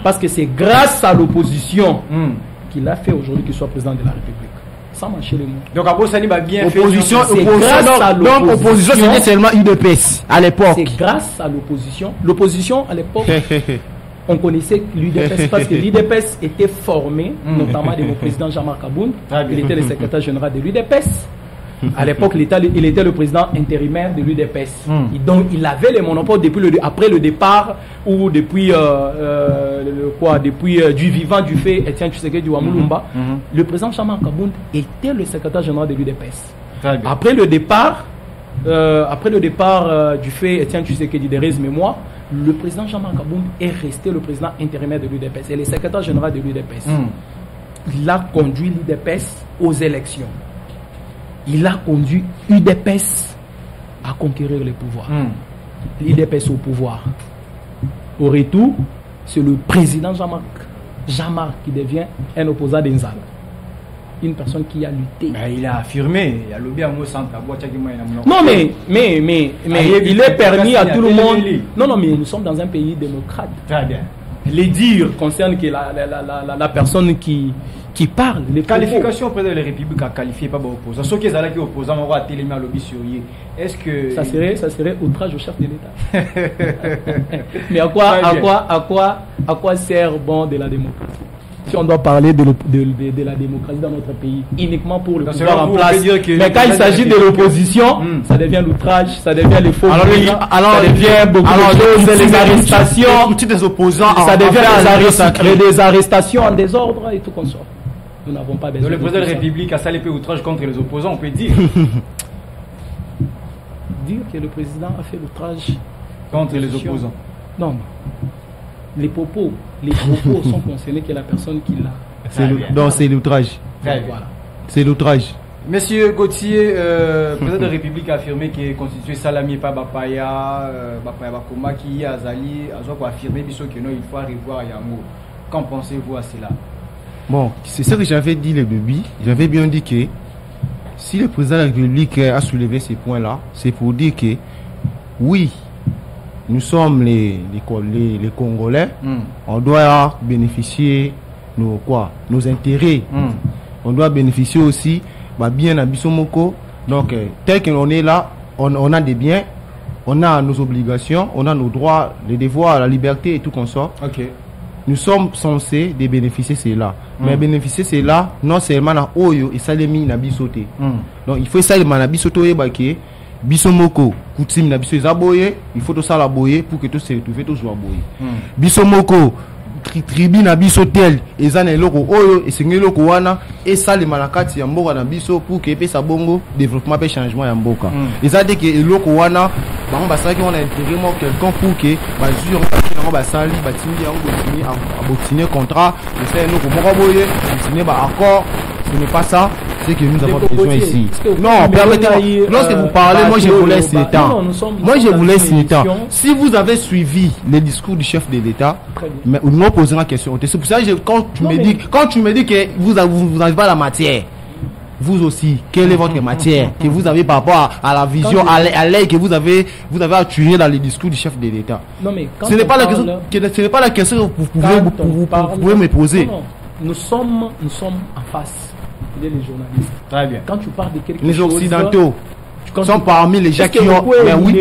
Parce que c'est grâce à l'opposition qu'il a fait aujourd'hui qu'il soit président de la République. Sans marcher les mots. Donc Abosani va bien faire. Opposition, donc opposition c'était seulement UDPS à l'époque. C'est grâce à l'opposition. L'opposition à l'époque, on connaissait l'UDPS parce que l'UDPS était formé, notamment de mon président Jean-Marc Kabound. Il était le secrétaire général de l'UDPS. À l'époque, il était le président intérimaire de l'UDPS. Donc, il avait le monopole après le départ ou depuis du vivant du fait Etienne Tshisekedi du Wamulumba. Le président Jean-Marc Kabound était le secrétaire général de l'UDPS. Après le départ du fait Etienne Tshisekedi de Rez Mémoire, le président Jean-Marc Kabound est resté le président intérimaire de l'UDPS et le secrétaire général de l'UDPS. Il a conduit l'UDPS aux élections. Il a conduit l'UDPS à conquérir le pouvoir. L'UDPS au pouvoir. Au retour, c'est le président Jean-Marc qui devient un opposant d'Enzala. Une personne qui a lutté. Mais il a affirmé, il a lobby à non, mais il est permis à tout le monde. Non, mais nous sommes dans un pays démocrate. Très bien. Les dires concernent que la personne qui parle. Les qualifications auprès de la République à qualifier pas opposant. Ceux qui sont là qui opposent, on va télémer à lobby sur lui. Est-ce que ça serait outrage au chef de l'État? Mais à quoi sert bon de la démocratie? Si on doit parler de la démocratie dans notre pays uniquement pour le pouvoir en place, mais quand il s'agit de l'opposition, ça devient l'outrage, ça devient les faux bruits, ça devient beaucoup de choses, les arrestations, des opposants, ça devient des arrestations en désordre et tout comme ça. Nous n'avons pas besoin. Le président de la République a salé outrage contre les opposants, on peut dire. Dire que le président a fait l'outrage contre les opposants. Non. Les propos sont concernés que la personne qui l'a. Donc c'est l'outrage. Voilà. C'est l'outrage. Monsieur Gauthier, président de la République a affirmé qu'il est constitué Salami par Bapaya, Bakoma, qui a Azali, a affirmé qu'il faut revoir Yango. Qu'en pensez-vous à cela? Bon, c'est ça que j'avais dit le début. J'avais bien dit que si le président de la République a soulevé ces points-là, c'est pour dire que oui, nous sommes les Congolais, on doit bénéficier nos intérêts. On doit bénéficier aussi bien à Bissomoko. Donc, tel qu'on est là, on a des biens, on a nos obligations, on a nos droits, les devoirs, la liberté et tout comme ça. Okay. Nous sommes censés de bénéficier de cela. Mais bénéficier de cela, non seulement na Oyo et Salemi na Bisote. Donc, il faut seulement na Bisote et Baké, Bissomoko, Koutim na Bisote Zaboye, il faut tout ça la boyer pour que tout se retrouve, tout soit boyer. Bissomoko, tribu na biso tel ezana eloko oyo esengi eloko wana esalema na kati ya mboka na biso pour que epesa bongo développement pe changement ya mboka ezade ke eloko wana bango basalaki wana intérêt mo quelqu'un pour que bazui yango basali batindi yango botini contrat esa eloko moko boye signer ba accord. Ce n'est pas ça, c'est que nous avons besoin ici. Non, permettez-moi. Lorsque vous parlez, moi je vous laisse le temps. Moi je vous laisse le temps. Si vous avez suivi les discours du chef de l'État, mais nous me posons la question. C'est pour ça que quand tu me dis que vous n'avez pas la matière, vous aussi, quelle est votre matière que vous avez par rapport à la vision, à l'œil que vous avez attiré dans les discours du chef de l'État? Ce n'est pas la question que vous pouvez me poser. Nous sommes en face. Les journalistes. Très bien. Quand tu parles de quelque les chose, Occidentaux sont parmi les gens qui ont. Mais oui.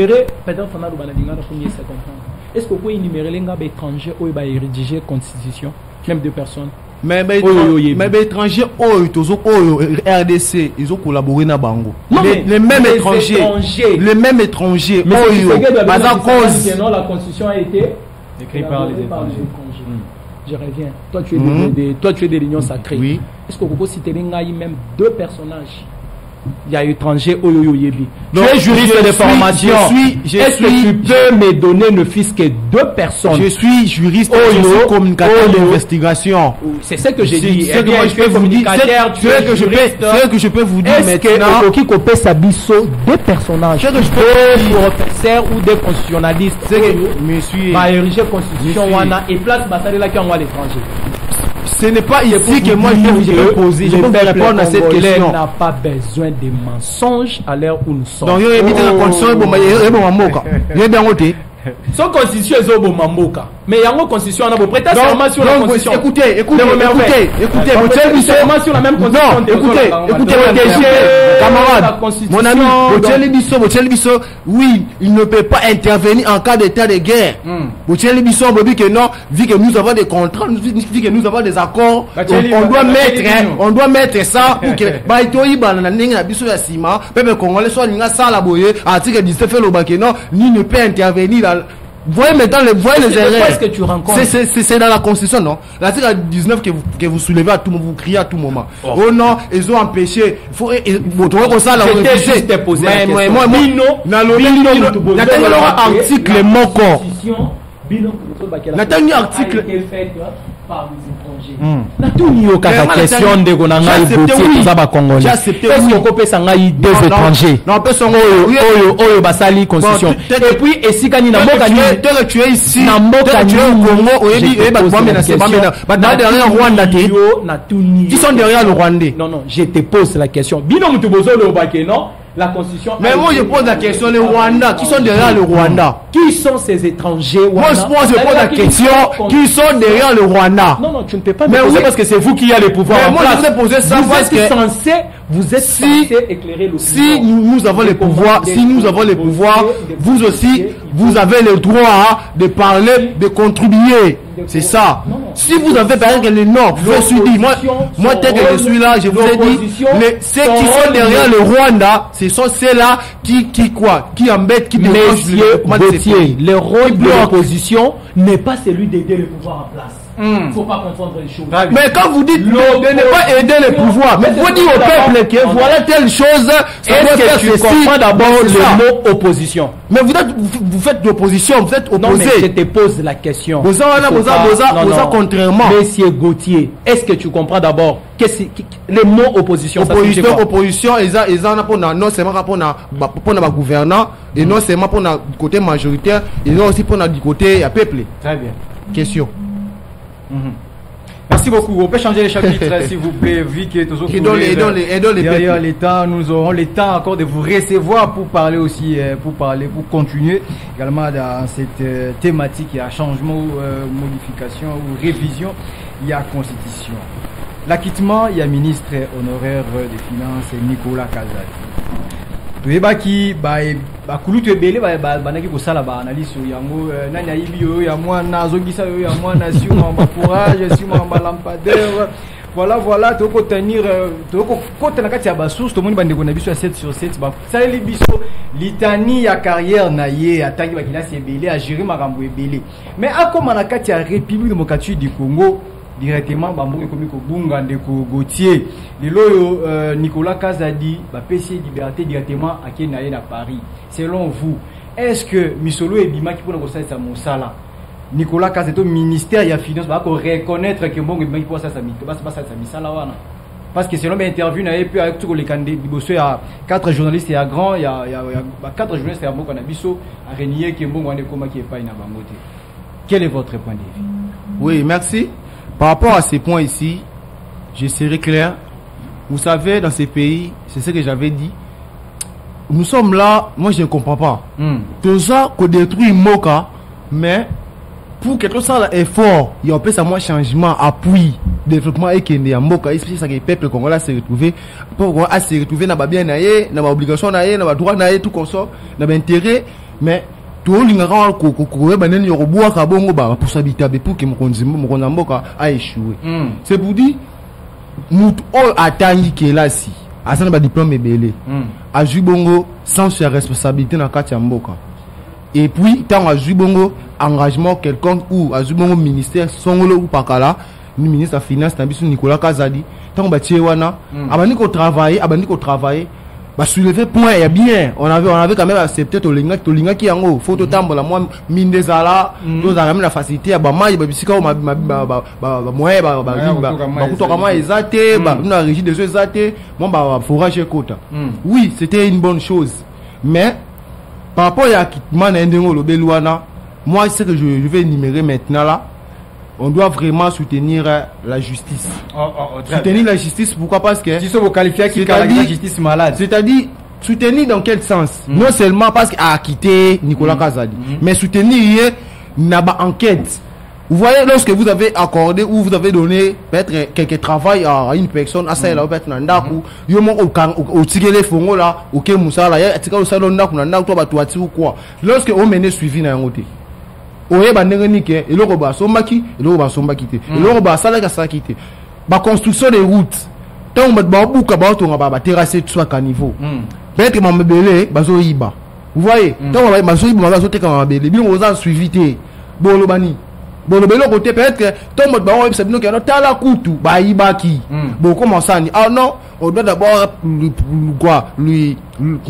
Est-ce que vous pouvez énumérer les étrangers où ils vont rédiger constitution, même deux personnes? Mais étrangers, RDC, ils ont collaboré dans Bango. Les mêmes étrangers. Les mêmes étrangers. Mais à cause. La constitution a été écrite par les étrangers. Je reviens. Toi, tu es de l'Union sacrée. Oui. Est-ce que vous pouvez citer même deux personnages? Il y a étranger Oyo Yebi. Tu es juriste de formation. Est-ce que tu peux me donner ne fût-ce que deux personnes? Je suis juriste de communicateur d'investigation. C'est ce que j'ai dit. C'est que je peux vous dire. C'est que je peux vous dire maintenant. Est-ce que qui copie Sabiso deux personnages? Deux professeurs ou des constitutionnalistes? C'est que monsieur. Va ériger constitution wana et place Bassalela qui envoie l'étranger. Ce n'est pas ici que moi je vais vous poser. Je vais répondre à cette question. On n'a pas besoin de mensonges à l'heure où nous sommes. Donc, il y a une condition son constitution est au Mamboka. Mais il y a une constitution, on a beau prêter serment sur la constitution. Écoutez, sur la même constitution. Écoutez, camarade, mon ami, oui, il ne peut pas intervenir en cas d'état de guerre. Vu que nous avons des contrats, vu que nous avons des accords, on doit mettre ça pour que ni ne peut intervenir dans. Voyez maintenant les erreurs. Qu'est-ce que tu rencontres? C'est dans la Constitution, non? L'article 19 que vous soulevez à tout moment, vous criez à tout moment. Oh non, ils ont empêché. Il faut comme ça la réfléchir. Article mon corps. Nathalie article par des étrangers. Question de Congolais. Est-ce qu'on peut s'engager des étrangers? Non, personne. Oyo basali constitution. Et puis et quand na mboka ni tu es ici na mboka ni Congo derrière Rwanda qui sont derrière le Rwandais. Non, je te pose la question. Bino mutu bozolo bake non? La constitution. Mais moi je pose la question, les Rwandais qui sont derrière le Rwanda. Qui sont ces étrangers? Moi je pose la question, qui sont derrière le Rwanda? Non, tu ne peux pas me poser parce que c'est vous qui avez les pouvoirs. Mais moi je vous ai posé ça parce que vous êtes censé éclairer l'opinion. Si nous avons les pouvoirs, vous aussi, vous avez le droit de parler, de contribuer. C'est ça. Si vous avez par exemple les normes, je suis dit, moi tel que je suis là, je vous ai dit, ceux qui sont derrière le Rwanda, ce sont ceux-là qui embêtent, qui dérangent le rôle de l'opposition n'est pas celui d'aider le pouvoir en place. Il ne faut pas confondre les choses. Mais quand vous dites de ne pas aider les pouvoirs, mais vous dites au peuple que voilà telle chose, est-ce que tu comprends d'abord le mot opposition? Mais vous faites de l'opposition, vous êtes opposé. Non, mais je te pose la question. Vous contrairement. Monsieur Gauthier, est-ce que tu comprends d'abord les mots opposition? Opposition, ils en ont non seulement pour le gouvernement, et non seulement pour le côté majoritaire, et non aussi pour le côté peuple. Très bien. Question. Merci beaucoup. On peut changer les chapitres, s'il vous plaît, vu que tous derrière les temps, nous aurons le temps encore de vous recevoir pour parler aussi, pour continuer également dans cette thématique. Il y a changement, modification ou révision, il y a constitution. L'acquittement, il y a ministre honoraire des Finances, Nicolas Kazadi. Toyebaki ba kulutu ebele ba naki ko sala ba analyse yango nani ayibi yo ya mwana azongisa yo ya mwana si mwa fourrage si mwa lampadaire voilà toko tenir toko kota na kati ya ba source to moni bande ko na biso ya 7 sur 7 ba sala biso litani ya carrière na ye atangi ba kilasi ebele a gérer makambo ebele mais akoma na kati ya République démocratique du Congo directement bamboke komi ko bunga ndeko Gauthier lelo Nicolas Kazadi ba PC liberté directement akena ye na Paris. Selon vous, est-ce que Misolo et Bima qui pour ça ça mosala Nicolas Kazadi au ministère ya finance va reconnaître que mbongo Bima qui pour ça ça misala wana parce que selon mes interviews na et puis avec tous les candidats biboso ya 4 journalistes et à grand il y a 4 journalistes à mbongo na biso a renier que mbongo ane koma qui est pas na bangote. Quel est votre point de vue? Oui, merci. Par rapport à ces points ici, je serai clair. Vous savez, dans ces pays, c'est ce que j'avais dit. Nous sommes là, moi je ne comprends pas. Tout ça, qu'on détruit Moka, mais pour que tout ça effort, il y a un peu ça moins changement, appui, développement et qu'il y a Moka, c'est ça que le peuple congolais s'est retrouvé. Pour se retrouver dans bien naïe, dans l'obligation naïe, dans le droit naïe, tout comme ça, dans l'intérêt, mais tout le monde pour s'habiter pour que mon mboka a échoué. C'est pour dire nous attendons que là si à ça pas diplôme belé a Jubongo sans sa responsabilité dans quatre mboka et puis tant à Jubongo engagement quelconque ou à Jubongo ministère songolo ou pakala le ministre de finance na biso Nicolas Kazadi tant ba tiewana abani ko travailler bah soulever point est bien on avait quand même accepté to linga ki yango faut to tambola moi mine des ala to za même la facilité ya ba mai ba bisika ba moyen ba kutoka moi ezate ba na régie des ezate moi ba forage kota oui c'était une bonne chose mais par rapport à kitman ndengo lo beluana moi c'est que je vais énumérer maintenant là. On doit vraiment soutenir la justice. Soutenir la justice, pourquoi? Parce que si vous qualifiez qui la justice malade. C'est-à-dire soutenir dans quel sens? Non seulement parce qu'il a quitté Nicolas Kazadi, mais soutenir n'a enquête. Vous voyez, lorsque vous avez accordé ou vous avez donné peut-être quelques travail à une personne, à ça là peut-être nandaku, yomo au tigele fongo là, au kemusala, ya tika au salon nandaku nandaku toi batuati ou quoi. Lorsque on mène suivi na ngote. Oye bandengenike eloko ba sombaki eloko ba sombaki te eloko ba salaka sakite ba construction des routes tant ba buka ba to ba terrasser tout ça caniveau peut-être mambele bazo yiba vous voyez tant ba zo yiba bazo teka mambele bien oza suivi te bolo bani bolo belo côté peut-être que tant ba on se bino que no tala kutu ba yibaki bon comment ça ni ah non on doit d'abord lui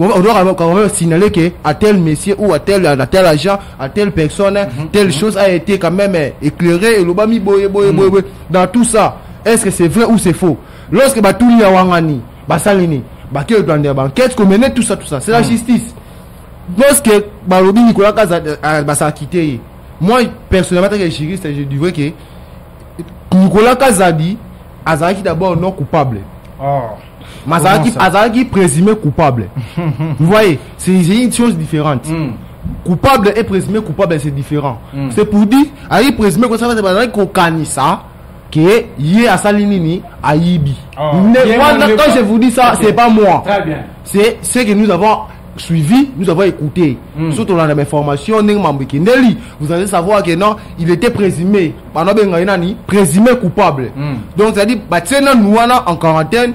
on doit quand même signaler que à tel monsieur ou à tel agent à telle personne telle chose a été quand même éclairée et l'obami boye dans tout ça est-ce que c'est vrai ou c'est faux lorsque batuli ya wangani basalini baké dans des banquettes qu'on menait tout ça c'est la justice lorsque balobi Nicolas Kazadi basa quitté moi personnellement tant que juriste je dirais que Nicolas Kazadi azaki d'abord non coupable. Mazaki présumé coupable. Vous voyez, c'est une chose différente. Coupable et présumé coupable, c'est différent. C'est pour dire, aïe présumé que ça va être qu'on canissa, que yé à salinini, aïbi. Quand je vous dis ça, c'est pas moi. Très bien. C'est ce que nous avons suivi, nous avons écouté. Surtout dans les informations, vous allez savoir que non, il était présumé, présumé coupable. Donc, c'est-à-dire, nous en quarantaine,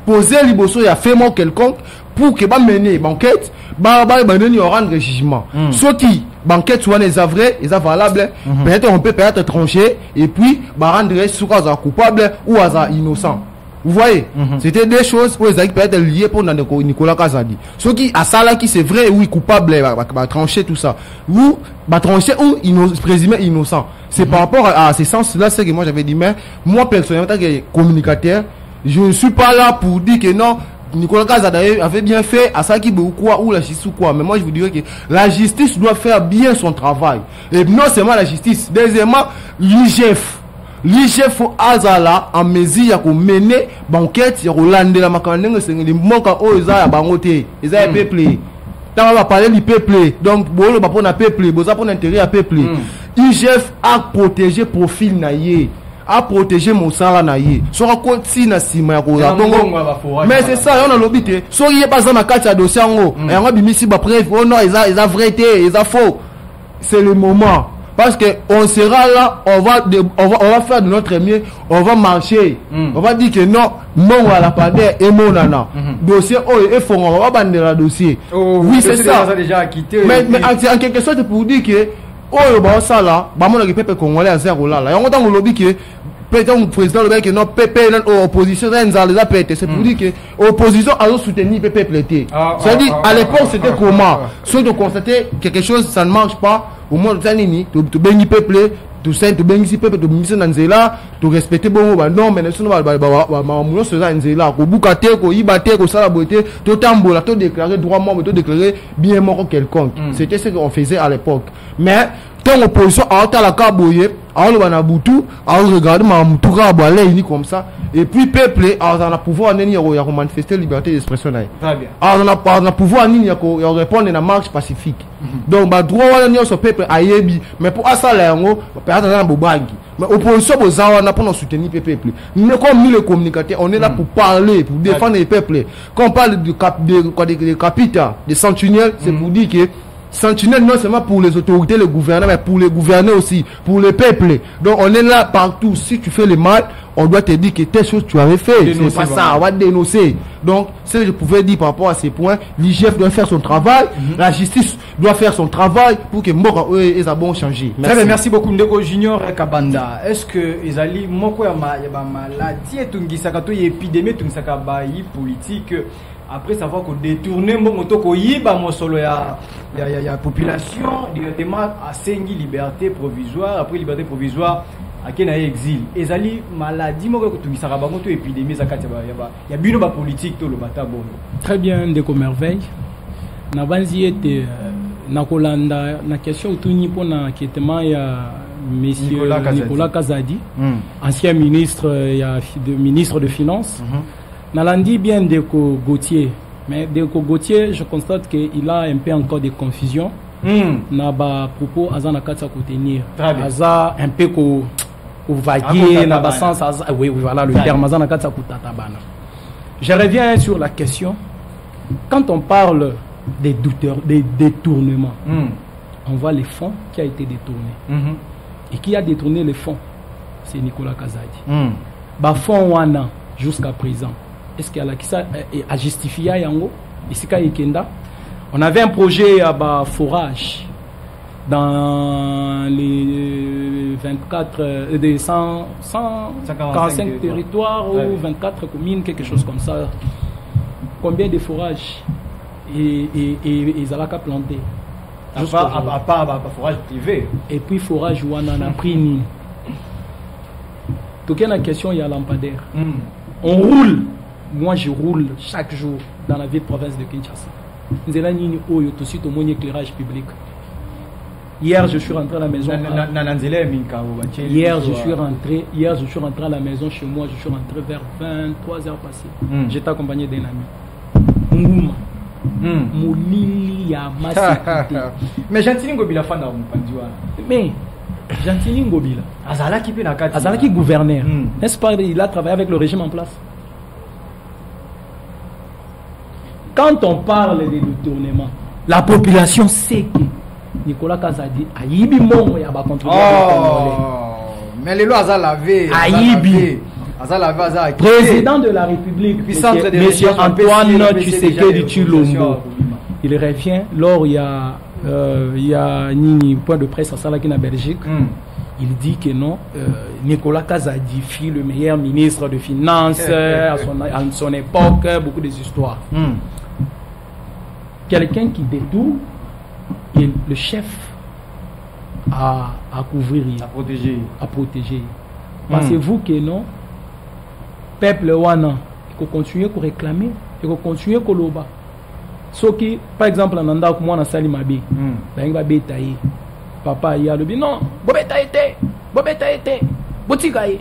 poser liboso ya fait mon quelconque pour que mener banquette il rendre jugement ce qui banquette soit les vrais et valable peut-être on peut trancher et puis rendre soit coupable ou innocent. Vous voyez, c'était des choses pour les peut être liées pour Nicolas Kazadi. Ce qui a ça là qui c'est vrai oui coupable va trancher tout ça ou va trancher ou présumé innocent. C'est par rapport à ces sens là c'est que moi j'avais dit mais moi personnellement tant que communicateur je ne suis pas là pour dire que non, Nicolas Kazadi avait bien fait à ça qui ou quoi ou la justice ou quoi. Mais moi je vous dirais que la justice doit faire bien son travail. Et non seulement la justice, deuxièmement l'IGF. l'IGF azala en mesure ya mener banquette ya Rolande la makandenge sengeli moka o eza ya bangote eza ya peuple tant va parler du peuple donc bolo ba pona peuple boza pona intérêt à peuple IGF a protégé profil na ye a protégé mosala na ye sora konti na sima ya ko mais c'est ça on a l'obité so yé pas na kati ya dossier ngo yango bimisi ba preuve oh non eza vrai té eza faux c'est le moment. Parce que on sera là, on va faire de notre mieux, on va marcher. On va dire que non, mon à la pandémie et mon nana. Dossier, oh, et faut on va bander le dossier. Oui, c'est ça. Déjà quitté, mais en quelque sorte, pour dire que, oh, bah, ça là, bah, mon peuple congolais à zéro là. Et on entend le que, peut-être le président le mec que non, peuple, opposition, les a pété. C'est pour dire que, opposition a soutenu le peuple. C'est-à-dire, à l'époque, c'était comment? Si on constatait quelque chose, ça ne marche pas. Au moins tu bénis peuple tu sais tu bénis peuple tu bénis nanzela tu respecter bon non mais sinon mamulo cela nzela ko bukate ko ibate ko sala beauté tu tambola tu déclarer droit mort tu déclarer bien mort quelconque c'était ce qu'on faisait à l'époque mais tant opposition à la kaboye à le banabutu à regarder mamutu kabale ni comme ça et puis peuple a pouvoir neni ya manifester liberté d'expression na très bien on a pouvoir nini ya répondre na marche pacifique donc ba droit wana nyo so peuple ayebi mais pour asala yango peut-être na bobangi mais opposition bozawa na pour soutenir peuple mais comme nous les communicateurs on est là pour parler pour défendre les peuples quand on parle de capita de sentinelle c'est pour dire que sentinelle non seulement pour les autorités, les gouverneurs, mais pour les gouverneurs aussi, pour le peuple. Donc on est là partout. Si tu fais le mal, on doit te dire que telle chose tu avais fait. C'est pas ça, on va te dénoncer. Donc, ce que je pouvais dire par rapport à ces points, l'IGF doit faire son travail, la justice doit faire son travail pour que Moko et Zabon changent. Merci. Merci beaucoup, Ndeko Junior et Kabanda. Est-ce que Ezali Moko ya maladie et Tungisakato y épidémie Tungisakaba y politique après savoir qu'on détourne moto ko yiba mosolo ya population directement à sengi liberté provisoire après liberté provisoire à kena exil ezali maladie moko ko tungisaka bango to épidémie zakati ya bino ba politique to le bata bono très bien Ndeko Merveille na banzi ete na kolanda na question tuni pona kietema ya monsieur Nicolas Kazadi ancien ministre ministre de finances Nalandi bien Ndeko Gauthier, mais Ndeko Gauthier, je constate qu'il a un peu encore de confusion. Naba propos azana katsa ko tenir. Aza un peu ko vaguer na ba sens oui voilà le terme azana katsa ko tatabana. Je reviens sur la question. Quand on parle des détournements, on voit les fonds qui a été détourné. Et qui a détourné les fonds? C'est Nicolas Kazadi. Ba fonds wana jusqu'à présent. Est-ce qu'il y a qui ça a justifié yango ici Ikenda? On avait un projet à forage dans les 24 des 145 territoires ou 24 communes, quelque chose comme ça. Combien de forages et Zalaka planté? À part forage privé. Et puis forage où on en a pris ni. Donc il y a une question, il y a lampadaire. On roule. Moi, je roule chaque jour dans la ville de province de Kinshasa. Éclairage public. Hier, je suis rentré à la maison. Hier, je suis rentré à la maison chez moi. Je suis rentré vers 23 heures passées. J'étais accompagné d'un ami. Ngouma. Moulili ya masécurité. Mais Gentili Ngobila fan na mpandiwa. Mais Gentili Ngobila. Azalaki pe na kati. Azalaki gouverneur. N'est-ce pas, il a travaillé avec le régime en place. Quand on parle de détournement, la population sait que Nicolas Kazadi a yibi mon ya ba contribuer. Mais les lois a lavé. Ayibi. Président de la République, Monsieur Antoine Tshisekedi Tshilombo. Il revient lors il y a ni point de presse à Salaki en Belgique. Il dit que non, Nicolas Kazadi fut le meilleur ministre de Finances à son époque, beaucoup des histoires. Quelqu'un qui détourne et le chef à couvrir, à protéger. Pensez-vous que non, peuple wana, il faut continuer à réclamer, il faut continuer à loba. Ce qui, par exemple, en Anda, moi, on a sali mabi, papa, il a le non, bobeta été, Botikaye.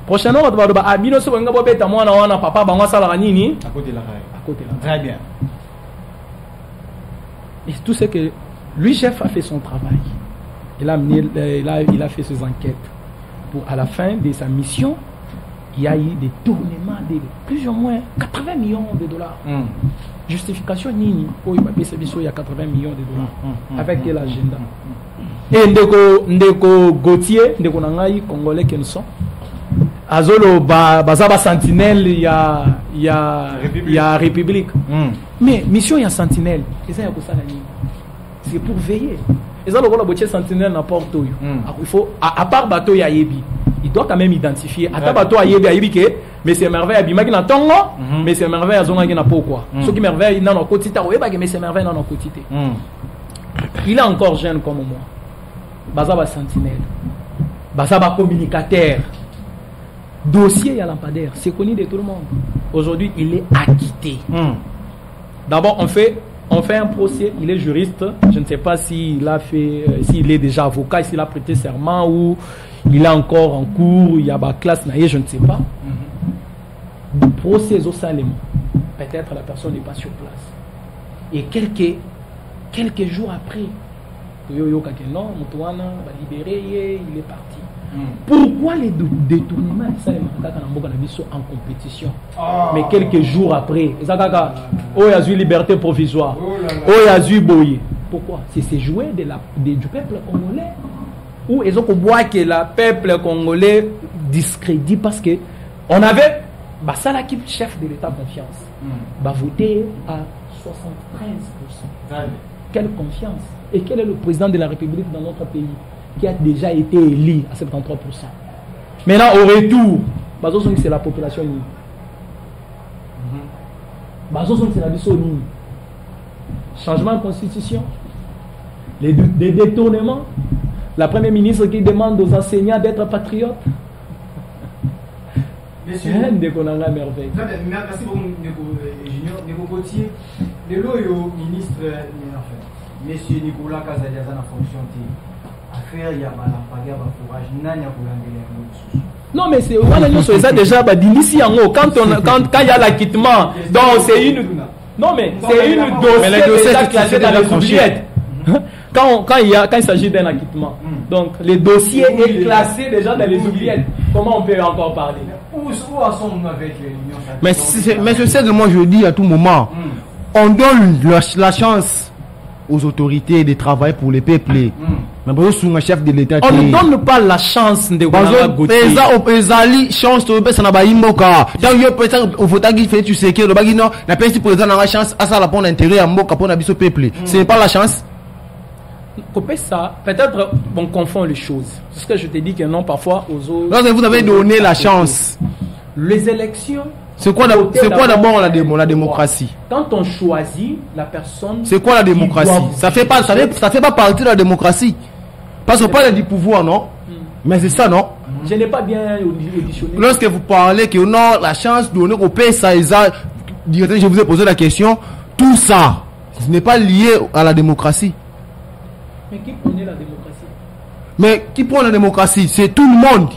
Prochainement, on va dire, ah, bino se wenga bobeta mwana wana papa bango sala nini? À côté de la raille. À côté de la Très bien. Et tout ce que lui, chef, a fait son travail. Il a fait ses enquêtes. Pour, à la fin de sa mission, il y a eu des tournements de plus ou moins 80 millions de dollars. Justification nini? Oh, il y a 80 millions de dollars. Avec quel agenda? Et Ndeko Gauthier, Ndeko Nangaï, Congolais qui nous sont. Azolo Bazaba Sentinelle, il y a République. Mais mission il y a Sentinelle. C'est pour veiller. Et ça, le Sentinelle n'importe où. Il faut, à part bateau ya yebi, il doit quand même identifier. À part bateau ya yebi que, mais c'est merveille à Bimagi na tongo, mais c'est merveille à Zonga na pourquoi. Ce qui merveille dans nos quotidiens, mais c'est merveille dans nos quotidiens. Il est encore jeune comme moi. Bazaba Sentinelle, Bazaba communicateur. Dossier, il y a lampadaire, c'est connu de tout le monde. Aujourd'hui, il est acquitté. D'abord, on fait un procès, il est juriste. Je ne sais pas s'il est déjà avocat, s'il a prêté serment ou il est encore en cours, il y a ma classe, je ne sais pas. Le procès au Salem, peut-être la personne n'est pas sur place. Et quelques jours après, non, Moutouana va libérer, il est parti. Pourquoi les détournements en compétition? Mais quelques jours après, il y a eu liberté provisoire. Il y a eu boyer. Pourquoi? C'est joué du peuple congolais. Ou ils ont voit que le peuple congolais discrédite parce que on avait ça l'équipe chef de l'État confiance. Voté à 73%. Quelle confiance? Et quel est le président de la République dans notre pays qui a déjà été élu à 73%? Maintenant, au retour, c'est la population. C'est la mission. Changement de constitution, des détournements, la première ministre qui demande aux enseignants d'être patriotes. Merci beaucoup, Ndeko Gauthier. Le ministre, Monsieur Nicolas Kazadi a la fonction de affaire, il y a non, mais c'est déjà d'ici en haut. Quand il y a l'acquittement, donc c'est une. Non, mais c'est une dossier classé dans les oubliettes. Quand il s'agit d'un acquittement, donc le dossier est classé déjà dans les oubliettes. Comment on peut encore parler? Où sommes-nous avec l'Union? Mais je sais que moi je dis à tout moment, on donne la chance aux autorités de travailler pour les peuples. Mais un chef de l'État. On ne donne pas la chance de Gauthier. Chance de ça n'a pas immoka. Tant que peut-être au vote qui fait tu sais que le bagino la personne président n'a pas chance à ça la pour l'intérêt à moka pour n'abisso peuple. Ce n'est pas la chance. Couper ça, peut-être on confond les choses. C'est ce que je te dis que non parfois aux autres. Lorsque vous avez donné la chance. Les élections. C'est quoi d'abord la démocratie? Quand on choisit la personne. C'est quoi la démocratie? Ça fait pas partie de la démocratie. Parce qu'on parle du pouvoir, non? Mais c'est ça, non? Je n'ai pas bien auditionné. Lorsque vous parlez que non, la chance de donner au pays, ça, je vous ai posé la question. Tout ça, ce n'est pas lié à la démocratie. Mais qui prenait la démocratie? Mais qui prend la démocratie? C'est tout le monde.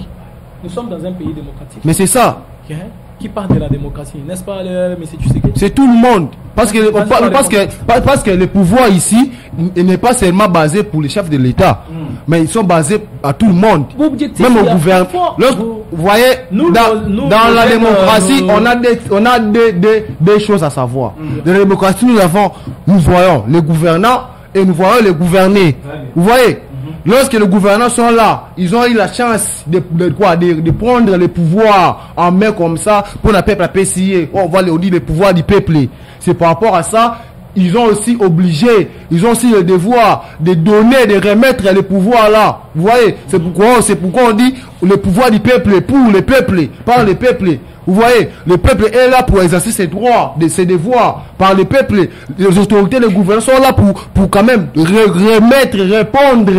Nous sommes dans un pays démocratique. Mais c'est ça. Qui parle de la démocratie, n'est-ce pas, monsieur Tshisekedi? C'est tout le monde. Parce que le pouvoir ici n'est pas seulement basé pour les chefs de l'État, mais ils sont basés à tout le monde. Même au gouvernement. Vous voyez, dans la démocratie, on a des choses à savoir. Dans la démocratie, nous voyons les gouvernants et nous voyons les gouvernés. Vous voyez? Lorsque les gouvernants sont là, ils ont eu la chance de prendre le pouvoir en main comme ça pour le peuple à PCA. On va le dire le pouvoir du peuple. C'est par rapport à ça, ils ont aussi obligé, ils ont aussi le devoir de donner, de remettre le pouvoir là. Vous voyez, c'est pourquoi on dit le pouvoir du peuple pour le peuple, par le peuple. Vous voyez, le peuple est là pour exercer ses droits, ses devoirs par le peuple. Les autorités, les gouvernants sont là pour quand même répondre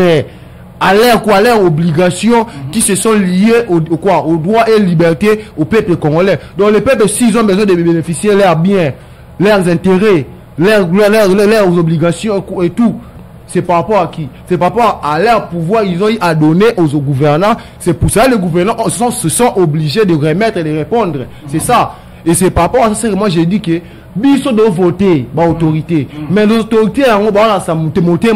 à leurs obligations qui se sont liées aux droits et libertés au peuple congolais. Donc les peuples, s'ils ont besoin de bénéficier de leurs biens, leurs intérêts, leurs obligations et tout, c'est par rapport à qui? C'est par rapport à leur pouvoir, ils ont eu à donner aux gouvernants. C'est pour ça que les gouvernants se sont obligés de remettre et de répondre. C'est ça. Et c'est par rapport à ça que moi j'ai dit que biso doit voter par autorité. Mais l'autorité on va ça monter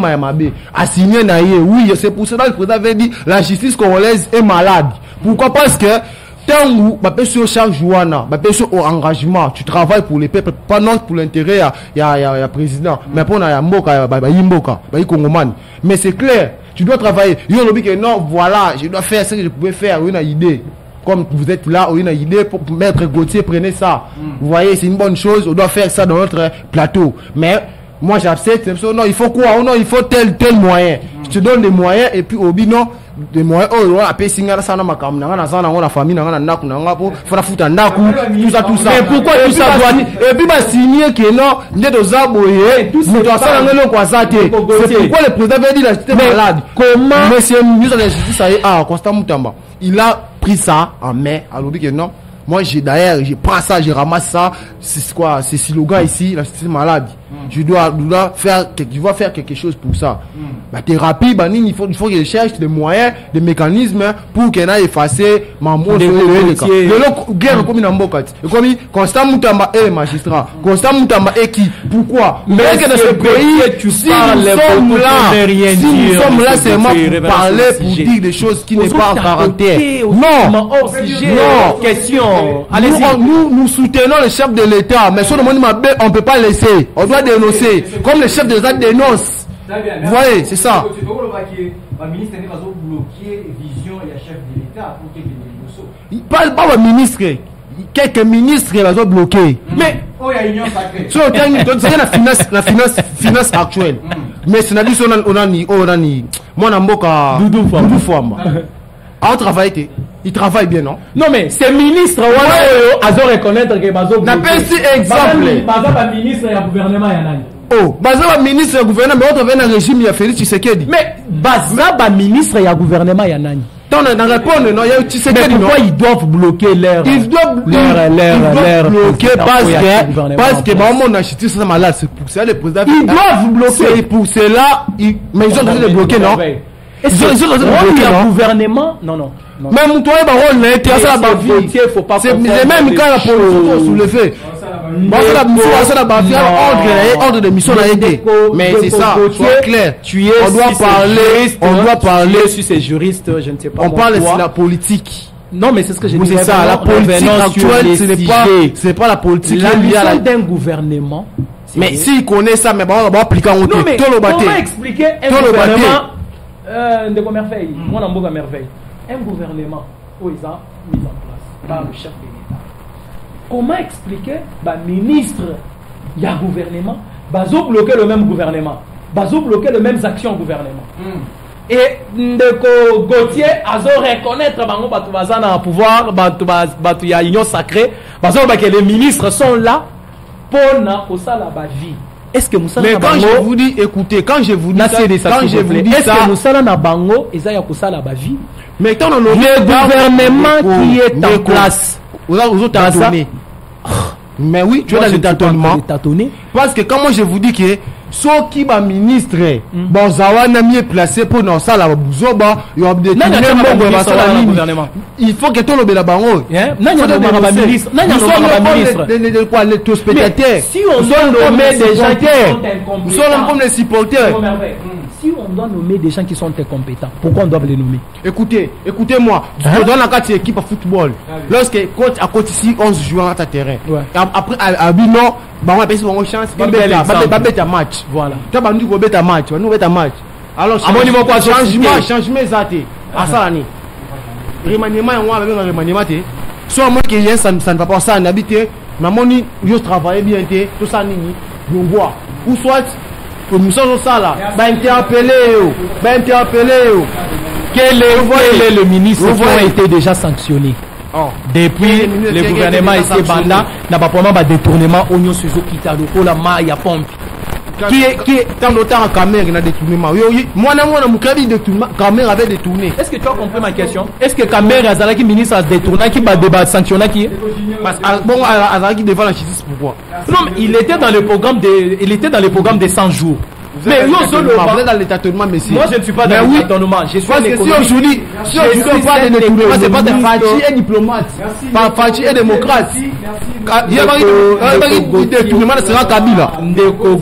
assigner naïe. Oui, c'est pour ça que le président avait dit la justice congolaise est malade. Pourquoi? Parce que tant où chaque jour au engagement, tu travailles pour les peuples, pas non pour l'intérêt il y a président, mais pour na mboka Congoman. Mais c'est clair, tu dois travailler. Yo lobby que non, voilà, je dois faire ce que je pouvais faire, une idée. Comme vous êtes là, une idée pour Maître Gauthier, prenez ça. Vous voyez, c'est une bonne chose, on doit faire ça dans notre plateau. Mais moi j'accepte, non, il faut quoi? Non, il faut tel moyen. Je te donne des moyens et puis au bilan des moyens on a payé singa ça na makam na la famille na ndaku na ngapo fana futa ndaku tout ça. Mais pourquoi tout ça doit et puis bah signer que non ndeto zaboye tout ça ngelo kwa zate. C'est pourquoi le président avait dit la justice malade. Comment monsieur ministre de la justice Constant Mutamba, il a pris ça en main à l'objet que non. Moi, j'ai prends ça, je ramasse ça. C'est quoi? C'est slogan ici, la justice malade. Je dois faire quelque chose pour ça. La thérapie, il faut que je cherche des moyens, des mécanismes pour qu'elle ait effacé ma mot. Guerre comme une mbokati. Comme Constant Mutamba est magistrat. Constant Mutamba est qui? Pourquoi? Mais que dans ce pays, si nous sommes là seulement pour parler, pour dire des choses qui n'est pas en caractère. Non. Question. Nous soutenons le chef de l'État, mais sur le monde on ne peut pas laisser. On doit dénoncer. Comme le chef de l'État dénonce. Vous voyez, c'est ça. Pas le ministre. Quelques ministres vont bloquer. Mais c'est la finance actuelle. Mais c'est on a moi n'a Doudou Fouamba. On travaille. Il travaille bien, non? Non, mais ces ministres, ils ont reconnaître que Bazo. N'a pas si exemple. Bazo, ministre et le gouvernement, oh, Bazo, ministre et le gouvernement, mais on travaille dans le régime, il y a Félix Tshisekedi. Mais Bazo, ministre et le gouvernement, il y a Nani. Dans répondre, non, il y a Tshisekedi. Mais pourquoi ils doivent bloquer l'air? Ils doivent bloquer parce que on a justice malade. C'est pour ça les présidents. Ils doivent bloquer. C'est pour cela, mais ils ont besoin de bloquer, non? Ils ont besoin de bloquer, non? Le gouvernement, non. Même toi, faut pas. C'est même quand la police soulevé. Ordre de mission a aidé. Mais c'est ça, c'est clair. On doit parler sur ces juristes, je ne sais pas. On parle de la politique. Non, mais c'est ce que j'ai dit. C'est ça, la politique actuelle, ce n'est pas la politique. La mission d'un gouvernement. Mais s'il connaît ça, mais on va appliquer en haut. Non, mais comment expliquer un gouvernement de merveille, moi on a merveille. Un gouvernement où ils ont mis en place par le chef de l'État. Comment expliquer ministre, il y a gouvernement, bazo bloquer le même gouvernement, bazo bloquer les mêmes actions au gouvernement. Et Ndeko Gauthier azo reconnaître bango batu bazana à pouvoir, batu ya union sacrée, bazo que les ministres sont là pour na osala ba vie. Est-ce que Moussala mais quand je vous dis écoutez, quand je vous dis ça, quand je vous dis ça, est-ce que Moussala na bango ezaya kosala ba vie? Mais quand on le gouvernement qui est en place, vous autres tâtonné. Mais oui, tu es dans le tâtonnement. Parce que quand moi je vous dis que ceux qui va ministre, bon Zawana mieux placé pour dans ça la bouzoba, il y a des il faut que tout le monde la bango. Ministre, les spectateurs. Si on doit nommer des gens qui sont incompétents, nous sommes comme les supporters. Si on doit nommer des gens qui sont incompétents, pourquoi on doit les nommer? Écoutez-moi, dans la carte équipe à football, lorsque coach à côté ici 11 joueurs à terrain. Après à Bino, on a une chance, pas bête match. Voilà. Tu as dit qu'on bête match, on bête match. Alors changement zaté. À ça l'année. Remaniement on va avec remaniement té. Soit moi qui ça ne va pas ça en habiter, mais moi ni je travaille bien té, tout ça nini, on voit. Ou soit nous sommes ça là, interpeller. Quel est le ministre qui a été déjà sanctionné? Depuis le gouvernement était banda, n'a pas vraiment détournement oignon suzo kitado la ma ya pompe. Qui est tant longtemps en caméra il a détournement. Moi na mukabi détournement, caméra avait détourné. Est-ce que tu as compris ma question? Est-ce que caméra azalaki ministre a détourné qui va débat sanctionner qui? Parce bon azalaki devant la justice pourquoi? Non, mais il était dans le programme des 100 jours. Mais vous êtes dans l'étatonement, monsieur. Moi, je ne suis pas dans l'étatonement. Je suis parce que si aujourd'hui on parle de détournement, c'est pas de Fachi et diplomate. Pas Fachi et démocrate. Il y a détournement sera Kabila. Ndeko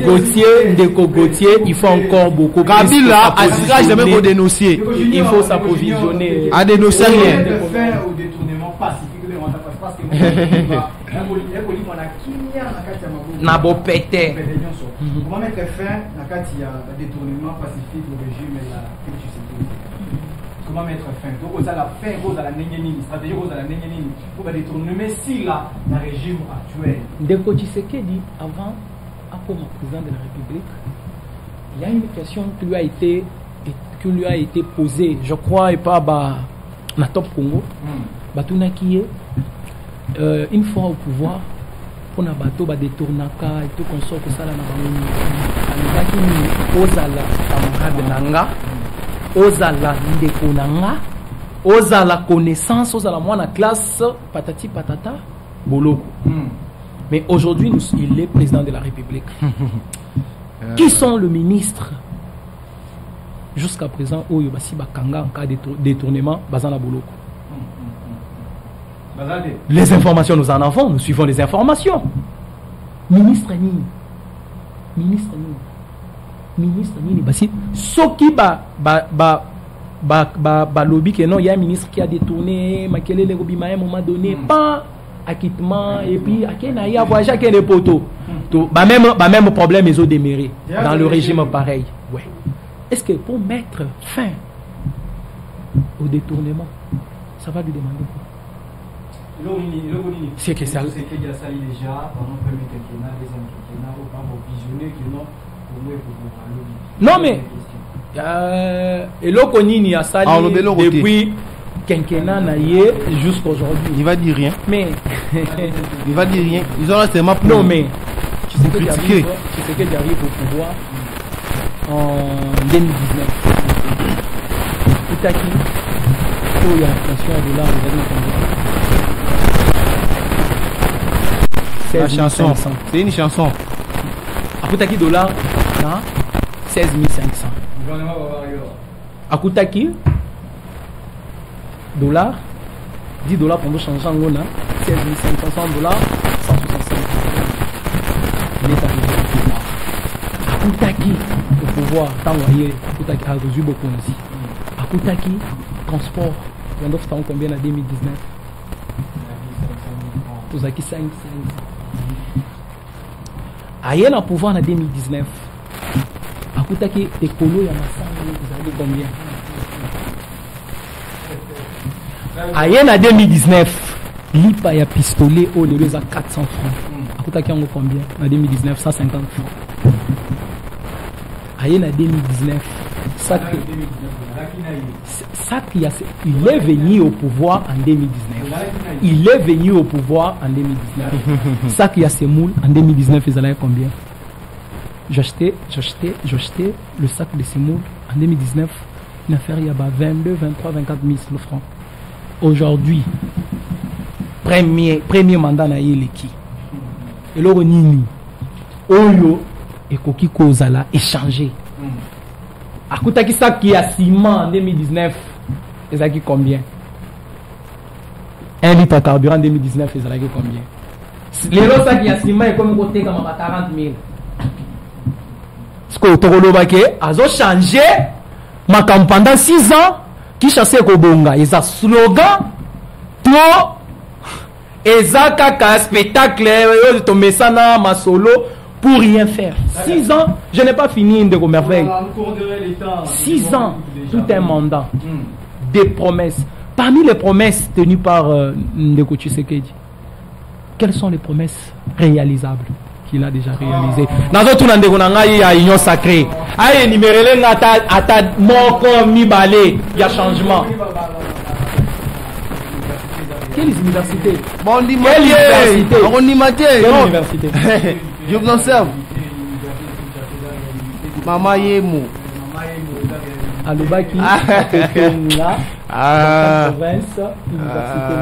Gauthier, il faut encore beaucoup plus. Kabila assistera jamais pour dénoncer. Il faut s'approvisionner. À dénoncer rien. Au détournement pacifique. Nabo pété. Comment mettre fin à détournement pacifique au régime et la comment mettre fin? Donc, ça la fin, vous la stratégie, vous la pour détourner si là, le régime actuel. Ndeko Tshisekedi, avant, comme président de la République, il y a une question qui lui a été posée, je crois, et pas na Top Congo. Batuna qui est une fois au pouvoir pour na bateau détournaka et tout consort que ça là na bango ozala camarade nanga ozala ndeko nanga ozala connaissance ozala mwana classe patati patata boloko. Mais aujourd'hui il est président de la République. Qui sont le ministre jusqu'à présent oyo basi bakanga en cas de détournement bazana boloko? Les informations nous en avons, nous suivons les informations. Ministre Nini, basi soki lobby que non, il y a un ministre qui a détourné Makele le Robima à un moment donné, pas acquittement et puis il y a voyagé à des poteaux. Même problème ils ont déméré dans le régime pareil. Ouais. Est-ce que pour mettre fin au détournement, ça va lui demander quoi? C'est que ça. Non mais Eloko Nini a sali depuis quinquennat naïe jusqu'à aujourd'hui. Il va dire rien. Mais il va dire rien. Ils ont seulement non mais tu sais qu'il arrive au pouvoir en 2019. Itaki, il y a l'inflation à dollar, la chanson, c'est une chanson. Akutaki dollar, 16 500. Akutaki dollar, 10 dollars pour nous changer en gona, 16 500 dollars, 165. L'État Akutaki au pouvoir, tant voyez, Akutaki a reçu beaucoup aussi. Akutaki transport, il y en a combien en 2019? Pour Zaki 5. Ayen a pouvoir en 2019. Akutaki ekolo ya masanga vous avez combien? Ayen en 2019, lipa ya pistolet au lieu de 400 francs. Akutaki en combien? En 2019, 150 francs. Ayen en 2019, il est venu au pouvoir en 2019. Il est venu au pouvoir en 2019. Ça qui a ses moules en 2019, ils allaient combien? J'achetais le sac de semoule en 2019. Une affaire, il y a 22, 23, 24 000 francs. Aujourd'hui, premier mandat na yeleki. Et là, nini Oyo et Koki Kozala échangé. Akutaki sac qui a ciment en 2019. Ils ont combien? 1 litre de carburant en 2019, ils ont combien? Les lots sac qui a ciment est comme côté comme 40 000. Ce que ils ont changé ma campagne pendant 6 ans qui chassait Kobonga. Ils ont slogan trop Ezaka spectacle tomber ça dans ma solo pour rien faire. 6 ans, je n'ai pas fini de merveille. 6 ans, tout un mandat. Des promesses. Parmi les promesses tenues par Ndeko Tshisekedi, quelles sont les promesses réalisables qu'il a déjà réalisées? Dans d'autres Ndeko Nanga, il y a union sacrée. Aïe, numéro ata moko mibale, il y a changement. Quelle université? Bon, quelle université? Quelle université? Je vous observe. Mama Yemo. Alobaki, là, dans la province, université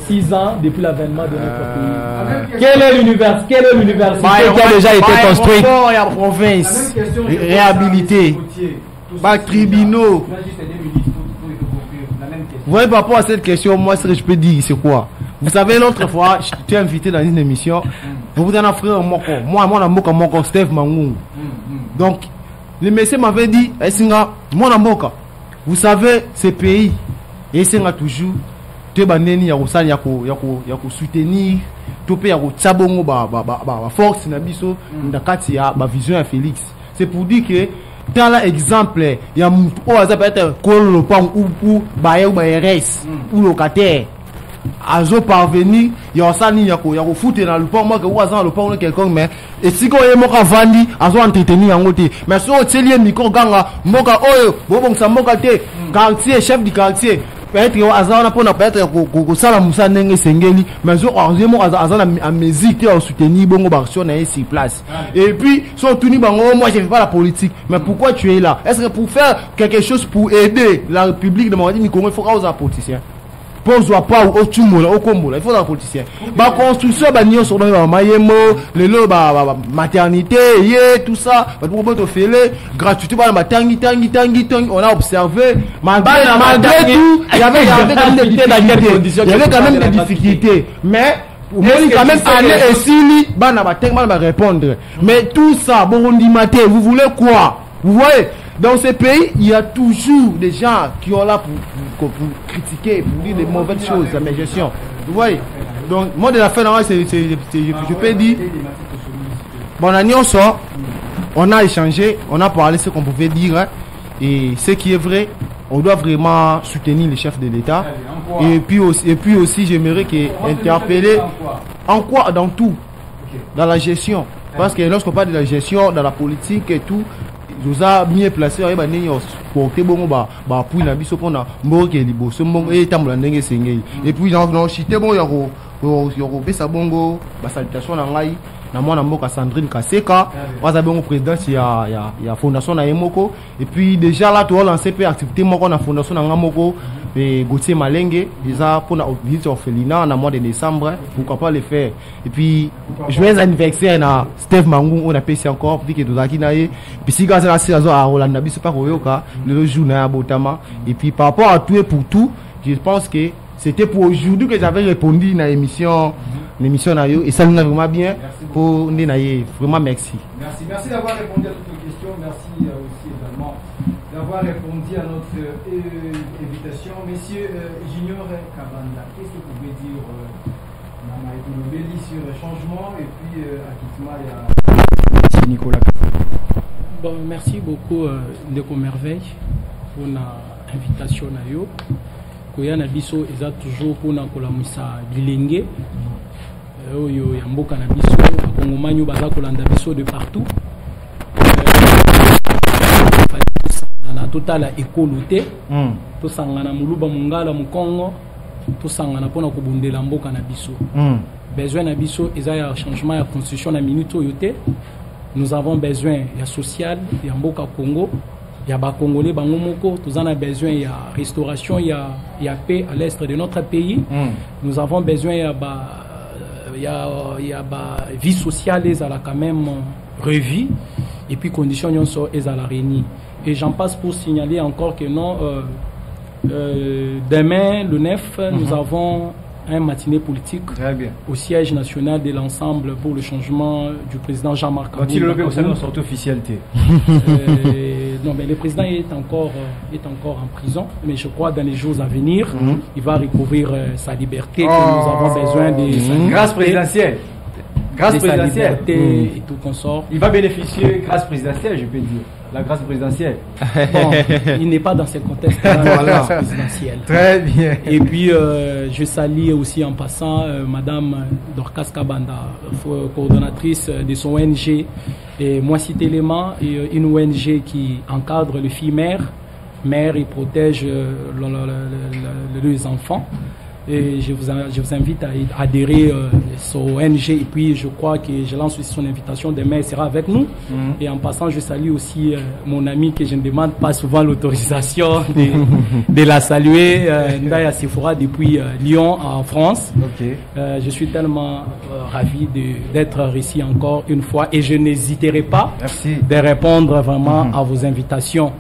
6 ans depuis l'avènement de notre pays. Quelle est l'université qui a déjà été construite? La province, réhabilité, tribunaux. Vous voyez, par rapport à cette question, moi, ce que je peux dire, c'est quoi? Vous savez, l'autre fois, je t'ai invité dans une émission. Vous avez un frère, moi, Steve Mangou. Donc, le monsieur m'avait dit, vous savez, ces pays, et c'est toujours, tu vas soutenir, tu peux force, vision à Félix. C'est pour dire que, dans l'exemple, il y a peut-être ou locataire. Azo parvenu, il y a ça ni yako foot dans le pont, moi que ouazan le pont quelqu'un mais et si ko ye moka vandi azo entretenir en côté mais so telier micro ganga moka oyo bon ça moka te quartier chef du quartier peut-être azana pona peut-être ko sala musa ndenge sengeli mais so arzemo azana a musique te soutenir bongo baction na ici place et puis so tuni bango moi je fais pas la politique mais pourquoi tu es là? Est-ce que pour faire quelque chose pour aider la République de Mauritanie Congo il faut aux politiciens? Pose pas au tumola au combo il faut un politicien ba construction ba nion sur dans mayemo le lo ba maternité tout ça ba pour te faire gratuité ba tangi on a observé malgré tout il y avait quand même des difficultés mais au moins quand même aller et si ba répondre mais tout ça Burundi maté vous voulez quoi? Vous voyez, dans ces pays, il y a toujours des gens qui sont là pour critiquer, pour dire des mauvaises choses à mes gestions. Vous voyez, donc moi de la fin, je peux dire, bon, on a échangé, on a parlé ce qu'on pouvait dire, hein, et ce qui est vrai, on doit vraiment soutenir les chefs de l'État. Et puis aussi, j'aimerais interpeller en quoi? Dans tout, dans la gestion. Parce que lorsqu'on parle de la gestion, dans la politique et tout, nous a mieux placé pour que bon pour na biso pona mboke liboso mbongo et tambola ndenge sengeli et puis non chité bon yako pesa bongo ba salutation na ngai na mwana mboka Sandrine Kaseka waza bongo président ya fondation na Yemoko et puis déjà là tu as lancé peu activité moko na fondation na ngamoko et Gauthier Malenge déjà pour la visite orphelinat na mois de décembre pourquoi pas le faire et puis joyeux anniversaire na Steve Mangou on a payé encore dit que tozaki na ye puis si gars là c'est à Rolanda biso pas koyoka le jour na botama et puis par rapport à tout et pour tout je pense que c'était pour aujourd'hui que j'avais répondu dans l'émission na yo et ça nous a vraiment bien pour Ndenaye vraiment merci d'avoir répondu à toutes nos questions merci aussi également d'avoir répondu à notre invitation. Monsieur Junior Kabanda, qu'est-ce que vous pouvez dire sur le changement et puis à Kitma et à Nicolas? Bon, merci beaucoup Ndeko Merveille pour l'invitation. Koya na biso eza toujours pour na kolamisa bilenge oyo ya mboka na biso bakongomani baza kolanda biso de partout na totala ekolote to sangana muluba mungala mukongo to sangana pona kobundela mboka na biso besoin na biso eza ya changement ya constitution na minute yote nous avons besoin ya social ya mboka Congo ya ba congolais bango moko tozana besoin ya restauration ya paix à l'est de notre pays nous avons besoin ya vie sociale et à la quand même revue et puis conditions nyonso et à la réunie. Et j'en passe pour signaler encore que non, demain, le 9, nous avons un matinée politique au siège national de l'ensemble pour le changement du président Jean-Marc Kabou. Quand il le fait en sorte officialité. Non, mais le président est encore en prison, mais je crois dans les jours à venir, il va recouvrir sa liberté, que nous avons besoin de grâce présidentielle. Grâce présidentielle et tout consort. Il va bénéficier grâce présidentielle, je peux dire. La grâce présidentielle. Bon, il n'est pas dans ce contexte-là présidentiel. Très bien. Et puis, je salue aussi en passant Madame Dorcas Kabanda, coordonnatrice de son ONG, et moi cité l'élément, une ONG qui encadre les filles mères et protège les enfants. Et je vous invite à adhérer sur ONG. Et puis, je crois que je lance aussi son invitation. Demain, elle sera avec nous. Et en passant, je salue aussi mon ami que je ne demande pas souvent l'autorisation de la saluer, Ndaya Sephora, depuis Lyon, en France. Je suis tellement ravi d'être ici encore une fois. Et je n'hésiterai pas de répondre vraiment à vos invitations.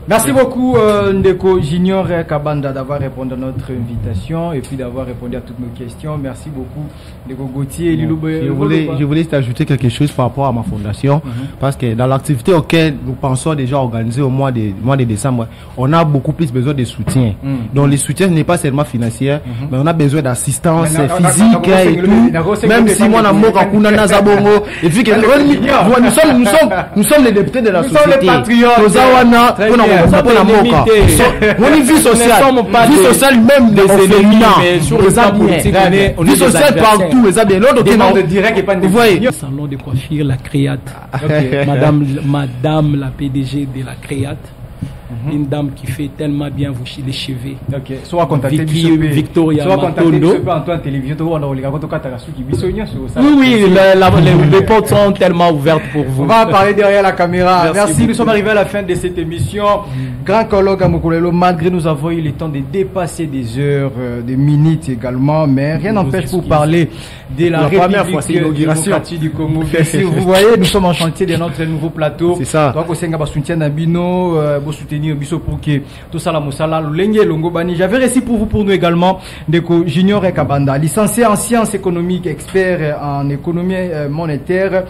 Merci beaucoup Ndeko Junior Kabanda d'avoir répondu à notre invitation et puis d'avoir répondu à toutes nos questions. Merci beaucoup Ndeko Gauthier. Je voulais ajouter quelque chose par rapport à ma fondation parce que dans l'activité auquel nous pensons déjà organiser au mois de décembre, on a beaucoup plus besoin de soutien. Donc le soutien n'est pas seulement financier, mais on a besoin d'assistance physique et tout. Même si moi et puis nous sommes les députés de la société. Nous sommes les patriotes. On est vie sociale même des éléments sur les habits, vie sociale partout, les habits. L'autre vous voyez, le salon de coiffure, la Créate, madame la PDG de la Créate. Une dame qui fait tellement bien les cheveux. Soit contacter Victoria Matondo. Oui, les portes sont tellement ouvertes pour vous. On va parler derrière la caméra. Merci. Nous sommes arrivés à la fin de cette émission. Grand colloque à Mokolelo. Malgré nous avons eu le temps de dépasser des heures, des minutes également, mais rien n'empêche pour parler de la République démocratique du Congo. Si vous voyez, nous sommes en chantier de notre nouveau plateau. C'est ça. Donc, soutenir biso pour que tout ça la musala lenge longo bani. J'avais réussi pour vous, pour nous également, Ndeko Junior Kabanda, licencié en sciences économiques, expert en économie monétaire,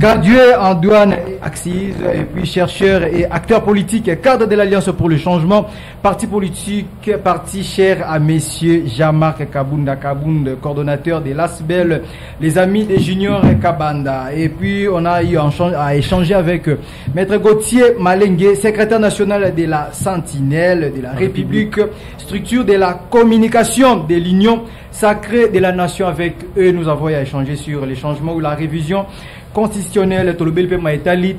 gradué en douane et accises, et puis chercheur et acteur politique, cadre de l'Alliance pour le changement, parti politique, parti cher à messieurs Jean-Marc Kabunda, coordonnateur de l'ASBEL, les amis de Junior Kabanda. Et puis on a eu à échanger avec Maître Gauthier Malengue, secrétaire national de la Sentinelle de la République, structure de la communication de l'Union sacrée de la nation. Avec eux, nous avons échangé sur les changements ou la révision constitutionnelle. Tolobel pe Maïtali.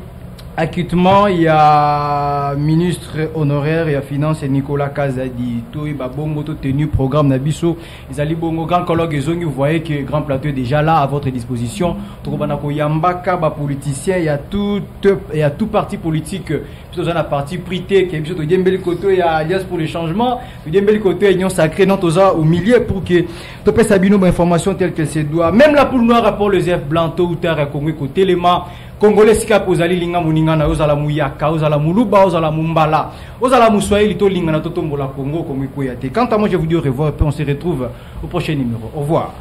Acquittement, il y a ministre honoraire, il y a finance Nicolas Kazadi, Toi Babongo, tenu programme Nabiso, Izali Bongo, grand colloque, vous voyez que grand plateau est déjà là à votre disposition. Tokobanako Yambaka, politicien, il y a tout parti politique, plutôt dans la partie prité, qui est plutôt Dembele Koto, il y a Alliance pour le changement, Dembele Koto, Union sacrée, non, au milieu pour que Topé Sabino, information telle que c'est doit. Même la poule noire rapport le ZF blanc, tôt ou tard, à Congo, côté l'élément. Congolais sikap ozali linga muningana ozala muyaka ozala muluba ozala mumbala ozala muswahili to lingana totombola Congo comme ikoyate. Quant à moi je vous dis au revoir et puis on se retrouve au prochain numéro. Au revoir.